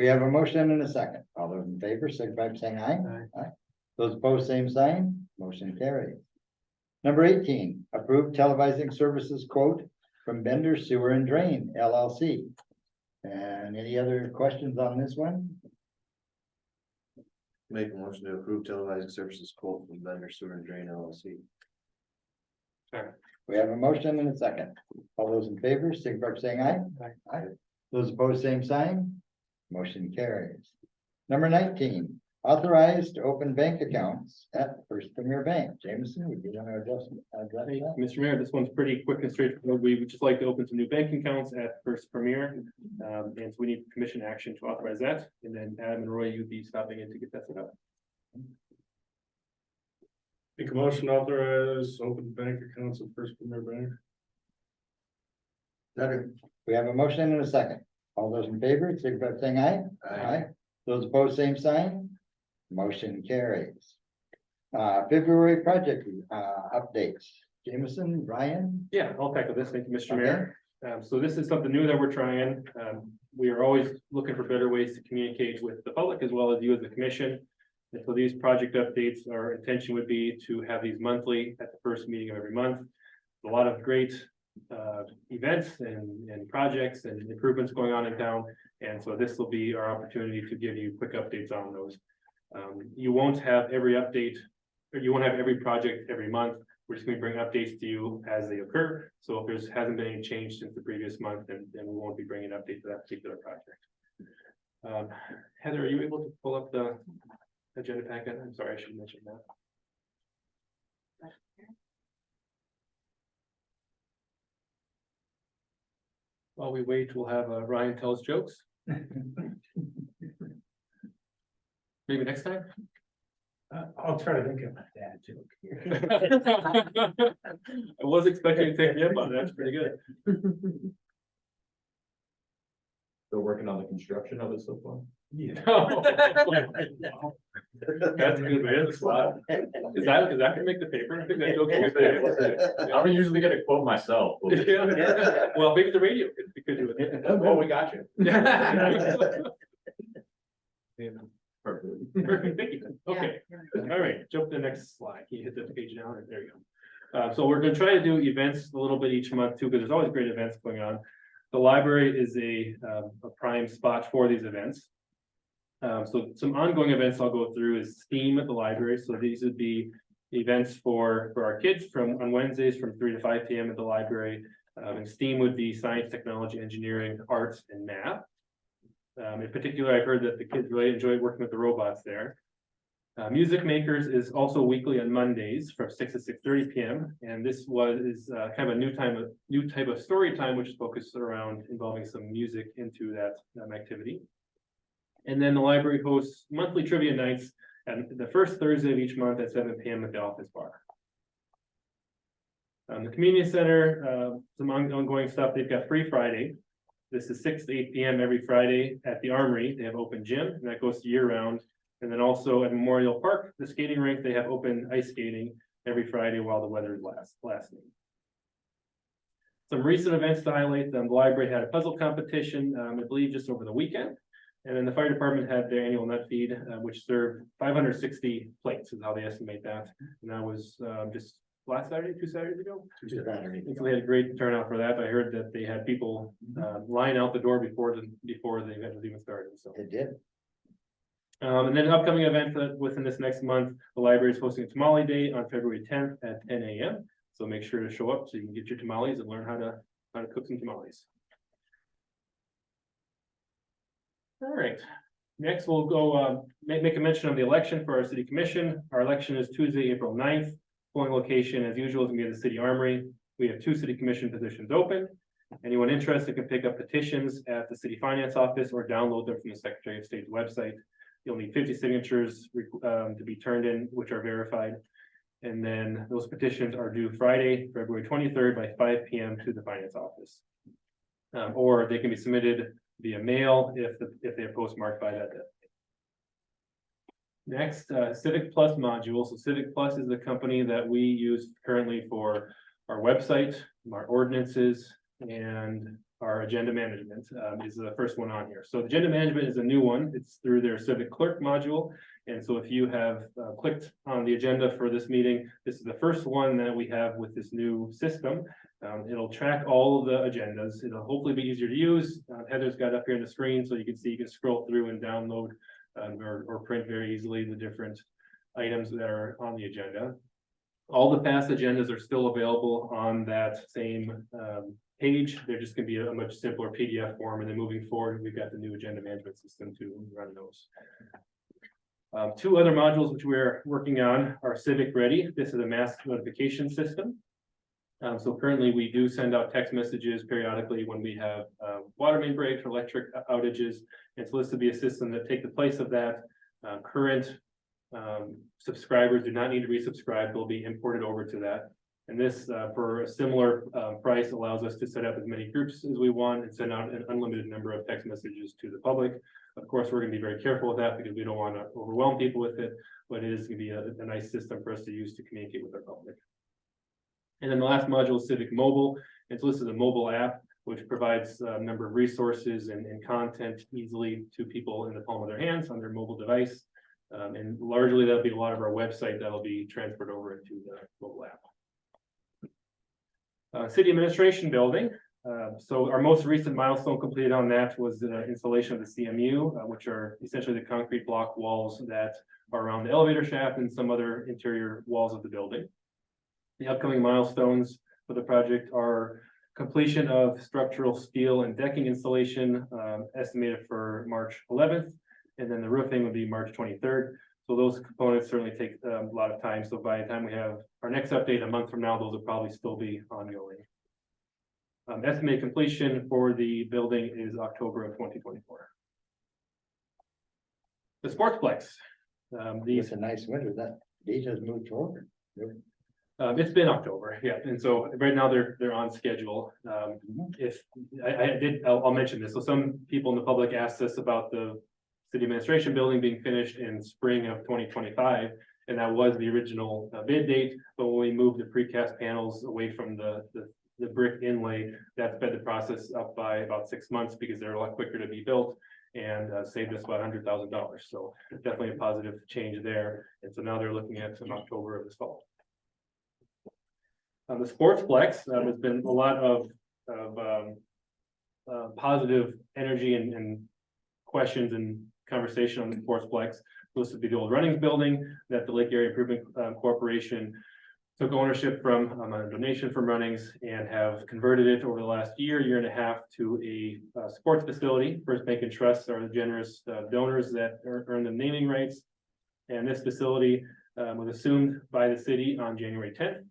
We have a motion and a second. All those in favor, signify by saying aye. Aye. Those opposed, same sign. Motion carries. Number 18, approved televising services quote from Bender Sewer and Drain LLC. And any other questions on this one? Make a motion to approve televising services quote from Bender Sewer and Drain LLC. We have a motion and a second. All those in favor, signify by saying aye. Aye. Those opposed, same sign. Motion carries. Number 19, authorized to open bank accounts at First Premier Bank. Jameson, would you want to address that? Mr. Mayor, this one's pretty quick and straightforward. We would just like to open some new banking accounts at First Premier. And so we need commission action to authorize that. And then Adam and Roy, you'd be stopping in to get that set up. Make a motion to authorize open bank accounts at First Premier Bank. We have a motion and a second. All those in favor, signify by saying aye. Aye. Those opposed, same sign. Motion carries. February project updates. Jameson, Brian? Yeah, I'll tackle this. Thank you, Mr. Mayor. So this is something new that we're trying. We are always looking for better ways to communicate with the public as well as you as the commission. And so these project updates, our intention would be to have these monthly at the first meeting of every month. A lot of great events and projects and improvements going on in town. And so this will be our opportunity to give you quick updates on those. You won't have every update, or you won't have every project every month. We're just going to bring updates to you as they occur. So if there's hasn't been any change since the previous month, then we won't be bringing an update to that particular project. Heather, are you able to pull up the agenda packet? I'm sorry, I should mention that. While we wait, we'll have Ryan tell us jokes. Maybe next time. I'll try to think of my dad joke. I was expecting to take me up on that. That's pretty good. They're working on the construction of it so far. That's a good man. Is that gonna make the paper? I think that joke is I'm usually gonna quote myself. Yeah. Well, maybe the radio could do it. Oh, we got you. Perfect. Perfect, thank you. Okay, all right, jump to the next slide. Can you hit the page down? There you go. So we're gonna try to do events a little bit each month too, because there's always great events going on. The library is a prime spot for these events. So some ongoing events I'll go through is STEAM at the library. So these would be events for our kids on Wednesdays from 3 to 5 p.m. at the library. And STEAM would be science, technology, engineering, arts, and math. In particular, I've heard that the kids really enjoy working with the robots there. Music Makers is also weekly on Mondays from 6 to 6:30 p.m. And this is kind of a new type of story time, which is focused around involving some music into that activity. And then the library hosts monthly trivia nights at the first Thursday of each month at 7 p.m. at the office bar. The community center, some ongoing stuff. They've got Free Friday. This is 6 to 8 p.m. every Friday at the Armory. They have open gym, and that goes year round. And then also at Memorial Park, the skating rink, they have open ice skating every Friday while the weather is lasting. Some recent events to highlight: the library had a puzzle competition, I believe just over the weekend. And then the fire department had their annual nut feed, which served 560 plates is how they estimate that. And that was just last Saturday, 2 Saturdays ago. And so they had a great turnout for that. I heard that they had people line out the door before the event was even started. So It did. and then an upcoming event within this next month, the library is hosting a tamale day on February 10th at 10 a.m. So make sure to show up so you can get your tamales and learn how to cook some tamales. All right, next we'll go make a mention of the election for our city commission. Our election is Tuesday, April 9th. Polling location, as usual, is gonna be at the city armory. We have 2 city commission positions open. Anyone interested can pick up petitions at the city finance office or download them from the Secretary of State's website. You'll need 50 signatures to be turned in, which are verified. And then those petitions are due Friday, February 23rd by 5 p.m. to the finance office. Or they can be submitted via mail if they are postmarked by that day. Next, Civic Plus module. So Civic Plus is the company that we use currently for our website, our ordinances, and our agenda management, is the first one on here. So the agenda management is a new one. It's through their civic clerk module. And so if you have clicked on the agenda for this meeting, this is the first one that we have with this new system. It'll track all of the agendas. It'll hopefully be easier to use. Heather's got it up here on the screen, so you can scroll through and download or print very easily the different items that are on the agenda. All the past agendas are still available on that same page. They're just gonna be a much simpler PDF form, and then moving forward, we've got the new agenda management system to run those. Two other modules which we're working on are Civic Ready. This is a mass notification system. So currently we do send out text messages periodically when we have water main breaks or electric outages. And so this would be a system that take the place of that. Current subscribers do not need to resubscribe. They'll be imported over to that. And this, for a similar price, allows us to set up as many groups as we want and send out an unlimited number of text messages to the public. Of course, we're going to be very careful with that because we don't want to overwhelm people with it, but it is going to be a nice system for us to use to communicate with our public. And then the last module is Civic Mobile. And so this is a mobile app which provides a number of resources and content easily to people in the palm of their hands on their mobile device. And largely that'll be a lot of our website that'll be transferred over into the mobile app. City Administration Building. So our most recent milestone completed on that was the installation of the CMU, which are essentially the concrete block walls that are around the elevator shaft and some other interior walls of the building. The upcoming milestones for the project are completion of structural steel and decking installation, estimated for March 11th, and then the roofing would be March 23rd. So those components certainly take a lot of time. So by the time we have our next update a month from now, those will probably still be ongoing. Estimated completion for the building is October of 2024. The Sportsplex. It's a nice winter, that date has moved forward. It's been October, yeah, and so right now they're on schedule. If I'll mention this. So some people in the public asked us about the city administration building being finished in spring of 2025, and that was the original bid date. But when we moved the precast panels away from the brick inlay, that sped the process up by about 6 months because they're a lot quicker to be built and saved us about $100,000. So definitely a positive change there. And so now they're looking at some October of this fall. The Sportsplex, there's been a lot of positive energy and questions and conversation on the Sportsplex. This would be the old Runnings building that the Lake Area Improvement Corporation took ownership from a donation from Runnings and have converted it over the last year and a half to a sports facility. First Bank and Trust are the generous donors that earn the naming rights. And this facility was assumed by the city on January 10th.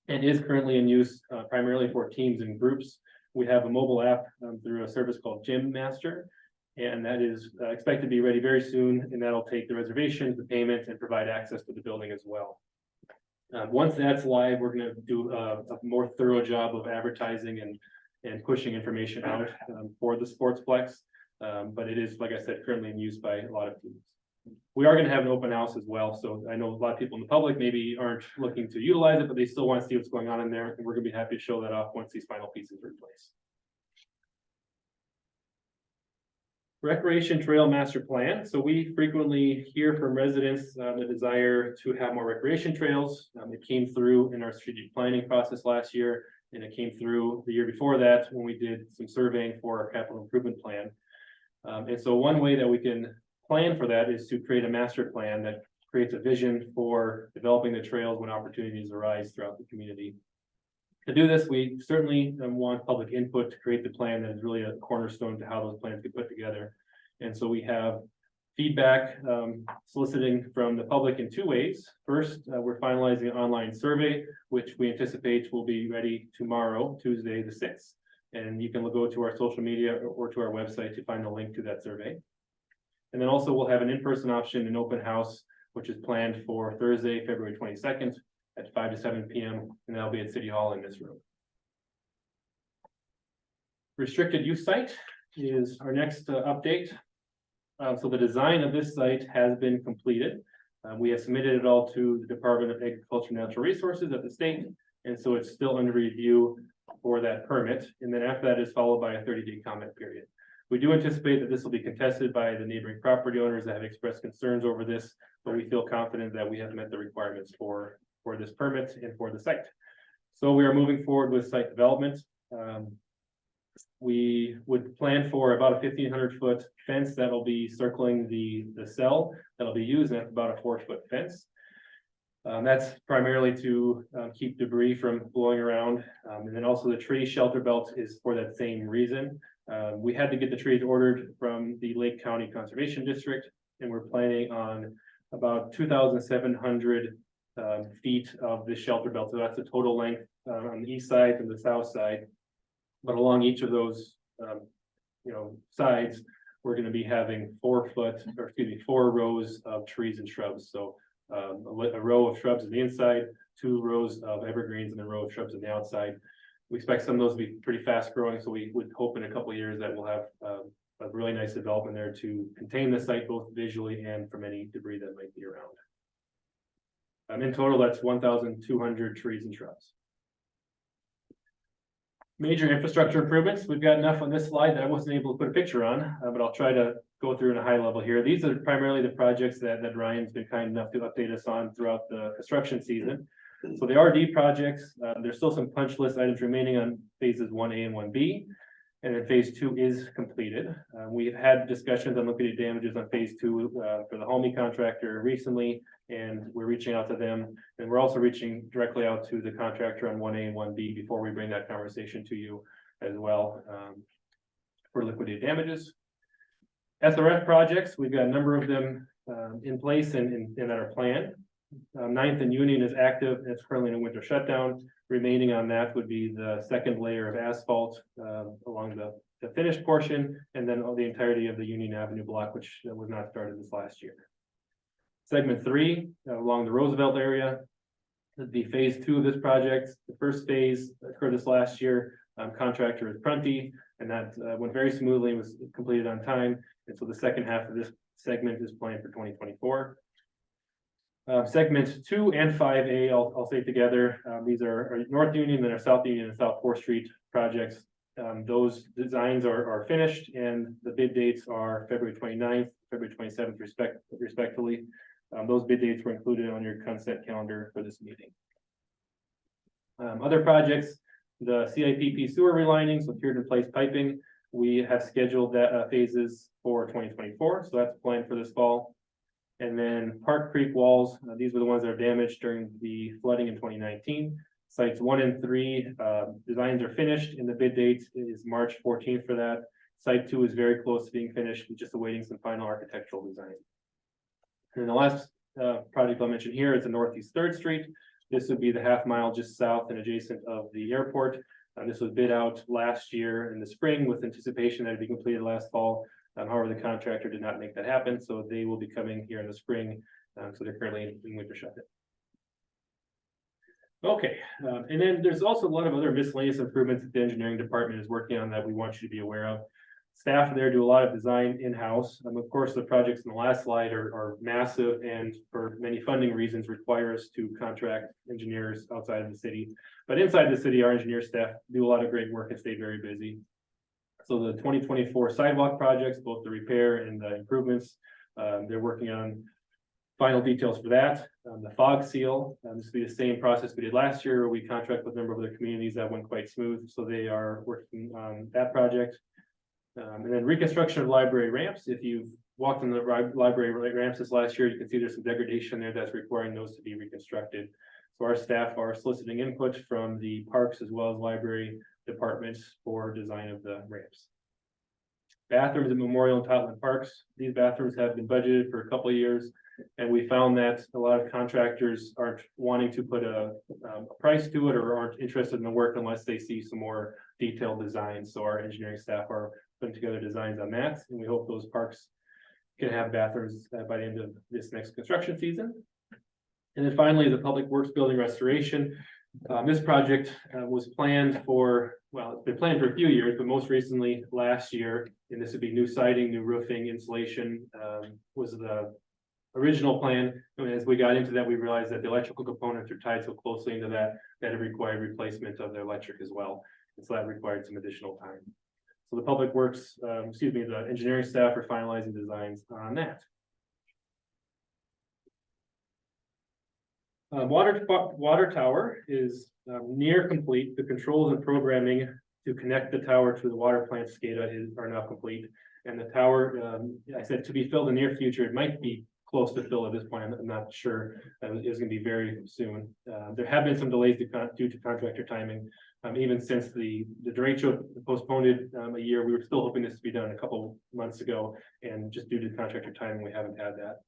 And is currently in use primarily for teams and groups. We have a mobile app through a service called Gym Master, and that is expected to be ready very soon, and that'll take the reservations, the payment, and provide access to the building as well. Once that's live, we're going to do a more thorough job of advertising and pushing information out for the Sportsplex, but it is, like I said, currently in use by a lot of teams. We are going to have an open house as well. So I know a lot of people in the public maybe aren't looking to utilize it, but they still want to see what's going on in there. And we're going to be happy to show that off once these final pieces are in place. Recreation Trail Master Plan. So we frequently hear from residents the desire to have more recreation trails. It came through in our strategic planning process last year, and it came through the year before that when we did some surveying for our capital improvement plan. And so one way that we can plan for that is to create a master plan that creates a vision for developing the trails when opportunities arise throughout the community. To do this, we certainly want public input to create the plan that is really a cornerstone to how those plans get put together. And so we have feedback soliciting from the public in two ways. First, we're finalizing an online survey, which we anticipate will be ready tomorrow, Tuesday the 6th. And you can go to our social media or to our website to find the link to that survey. And then also we'll have an in-person option, an open house, which is planned for Thursday, February 22nd at 5 to 7 p.m. And that'll be at City Hall in this room. Restricted use site is our next update. So the design of this site has been completed. We have submitted it all to the Department of Agriculture and Natural Resources at the state. And so it's still under review for that permit, and then after that is followed by a 30-day comment period. We do anticipate that this will be contested by the neighboring property owners that have expressed concerns over this, but we feel confident that we have met the requirements for this permit and for the site. So we are moving forward with site development. We would plan for about a 1,500-foot fence that'll be circling the cell that'll be used, and that's about a 4-foot fence. That's primarily to keep debris from blowing around. And then also the tree shelter belt is for that same reason. We had to get the trees ordered from the Lake County Conservation District, and we're planning on about 2,700 feet of the shelter belt. So that's the total length on the east side and the south side. But along each of those, sides, we're going to be having 4 rows of trees and shrubs. So a row of shrubs on the inside, 2 rows of evergreens, and a row of shrubs on the outside. We expect some of those to be pretty fast growing, so we would hope in a couple of years that we'll have a really nice development there to contain the site both visually and from any debris that might be around. In total, that's 1,200 trees and shrubs. Major infrastructure improvements. We've got enough on this slide that I wasn't able to put a picture on, but I'll try to go through in a high level here. These are primarily the projects that Ryan's been kind enough to update us on throughout the construction season. So the RD projects, there's still some punch list items remaining on phases 1A and 1B. And then phase 2 is completed. We've had discussions on liquidated damages on phase 2 for the Homey contractor recently, and we're reaching out to them. And we're also reaching directly out to the contractor on 1A and 1B before we bring that conversation to you as well for liquidated damages. SRF projects, we've got a number of them in place and that are planned. 9th and Union is active. It's currently in a winter shutdown. Remaining on that would be the second layer of asphalt along the finished portion, and then the entirety of the Union Avenue block, which was not started this last year. Segment 3 along the Roosevelt area, the phase 2 of this project. The first phase occurred this last year. Contractor is Prunty, and that went very smoothly and was completed on time. And so the second half of this segment is planned for 2024. Segment 2 and 5A, I'll say together. These are our North Union and our South Union and South 4th Street projects. Those designs are finished, and the bid dates are February 29th, February 27th, respectively. Those bid dates were included on your consent calendar for this meeting. Other projects, the CIPP sewer relining, so tiered in place piping. We have scheduled that phases for 2024, so that's planned for this fall. And then Park Creek walls, these were the ones that are damaged during the flooding in 2019. Sites 1 and 3 designs are finished, and the bid date is March 14th for that. Site 2 is very close to being finished, we're just awaiting some final architectural design. And the last project I'll mention here is the Northeast 3rd Street. This would be the half mile just south and adjacent of the airport. This was bid out last year in the spring with anticipation that it'd be completed last fall. However, the contractor did not make that happen, so they will be coming here in the spring. So they're currently in winter shutdown. Okay, and then there's also a lot of other miscellaneous improvements that the engineering department is working on that we want you to be aware of. Staff there do a lot of design in-house. Of course, the projects in the last slide are massive, and for many funding reasons require us to contract engineers outside of the city. But inside the city, our engineer staff do a lot of great work and stay very busy. So the 2024 sidewalk projects, both the repair and the improvements, they're working on final details for that. The fog seal, this will be the same process we did last year. We contract with a number of other communities that went quite smooth, so they are working on that project. And then reconstruction of library ramps. If you've walked on the library ramps this last year, you can see there's some degradation there that's requiring those to be reconstructed. So our staff are soliciting input from the parks as well as library departments for design of the ramps. Bathrooms at Memorial and Totland Parks. These bathrooms have been budgeted for a couple of years, and we found that a lot of contractors aren't wanting to put a price to it or aren't interested in the work unless they see some more detailed designs. So our engineering staff are putting together designs on that, and we hope those parks can have bathrooms by the end of this next construction season. And then finally, the Public Works Building restoration. This project was planned for, well, it's been planned for a few years, but most recently last year, and this would be new siding, new roofing, insulation, was the original plan. And as we got into that, we realized that the electrical components are tied so closely into that it required replacement of the electric as well. So that required some additional time. So the public works, the engineering staff are finalizing designs on that. Water tower is near complete. The controls and programming to connect the tower to the water plant SCADA are now complete. And the tower, I said to be filled in the near future, it might be close to fill at this point. I'm not sure. It's gonna be very soon. There have been some delays due to contractor timing. Even since the derecho postponed it a year, we were still hoping this to be done a couple months ago. And just due to contractor timing, we haven't had that.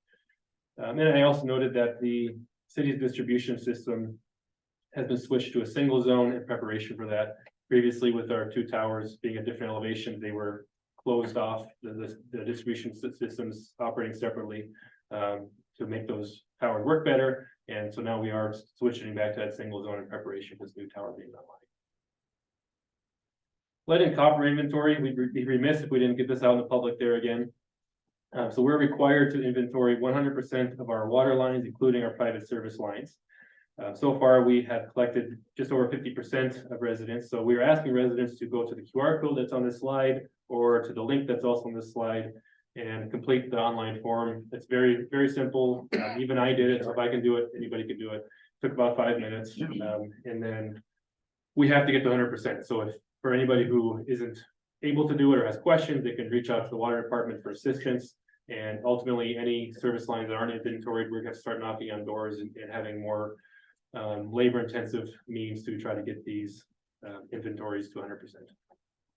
And I also noted that the city's distribution system has been switched to a single zone in preparation for that. Previously, with our two towers being at different elevations, they were closed off, the distribution systems operating separately to make those towers work better. And so now we are switching back to that single zone in preparation for this new tower being online. Lead and copper inventory, we'd be remiss if we didn't get this out in the public there again. So we're required to inventory 100% of our water lines, including our private service lines. So far, we have collected just over 50% of residents. So we are asking residents to go to the QR code that's on this slide or to the link that's also on this slide and complete the online form. It's very, very simple. Even I did it. So if I can do it, anybody can do it. Took about 5 minutes. And then we have to get to 100%. So if for anybody who isn't able to do it or has questions, they can reach out to the water department for assistance. And ultimately, any service lines that aren't inventoried, we're going to start knocking on doors and having more labor intensive means to try to get these inventories to 100%.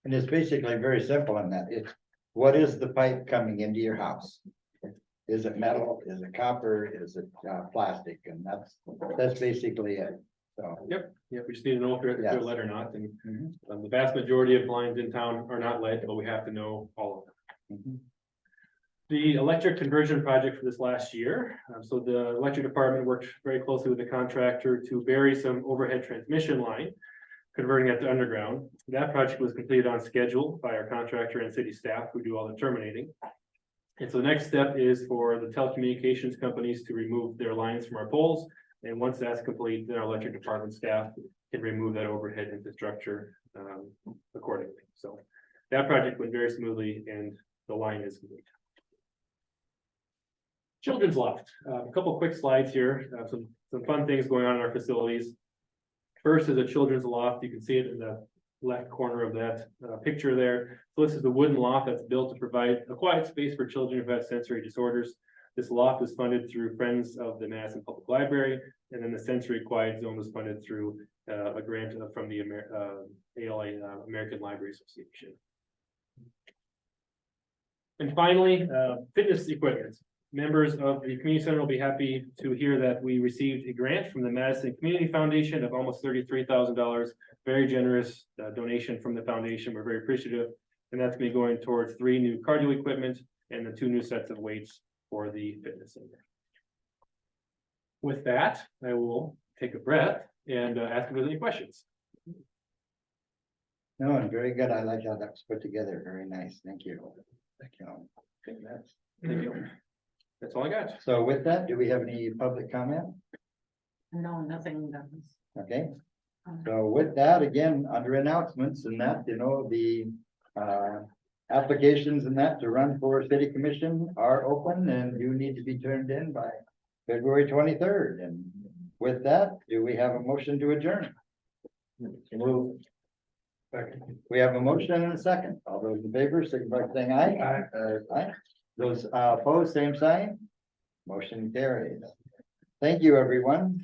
And it's basically very simple in that. It's what is the pipe coming into your house? Is it metal? Is it copper? Is it plastic? And that's basically it. So. Yep, we just need to know if they're Yes. lead or not. And the vast majority of lines in town are not lead, but we have to know all of them. The electric conversion project for this last year. So the electric department worked very closely with the contractor to bury some overhead transmission line, converting it to underground. That project was completed on schedule by our contractor and city staff who do all the terminating. And so the next step is for the telecommunications companies to remove their lines from our poles. And once that's complete, then our electric department staff can remove that overhead infrastructure accordingly. So that project went very smoothly and the line is complete. Children's Loft, a couple quick slides here, some fun things going on in our facilities. First is a children's loft. You can see it in the left corner of that picture there. So this is the wooden loft that's built to provide a quiet space for children who have sensory disorders. This loft was funded through Friends of the Madison Public Library, and then the Sensory Quiet Zone was funded through a grant from the ALA, American Library Association. And finally, fitness equipment. Members of the community center will be happy to hear that we received a grant from the Madison Community Foundation of almost $33,000. Very generous donation from the foundation. We're very appreciative. And that's going to be going towards 3 new cardio equipment and the 2 new sets of weights for the fitness center. With that, I will take a breath and ask if there's any questions. No, and very good. I like how that was put together. Very nice. Thank you. Thank you. Thank you. That's all I got. So with that, do we have any public comment? No, nothing does. Okay. So with that, again, under announcements and that, you know, the applications and that to run for city commission are open and you need to be turned in by February 23rd. And with that, do we have a motion to adjourn? Move. We have a motion and a second. All those in favor, signify by saying aye. Aye. Those opposed, same sign. Motion carries. Thank you, everyone.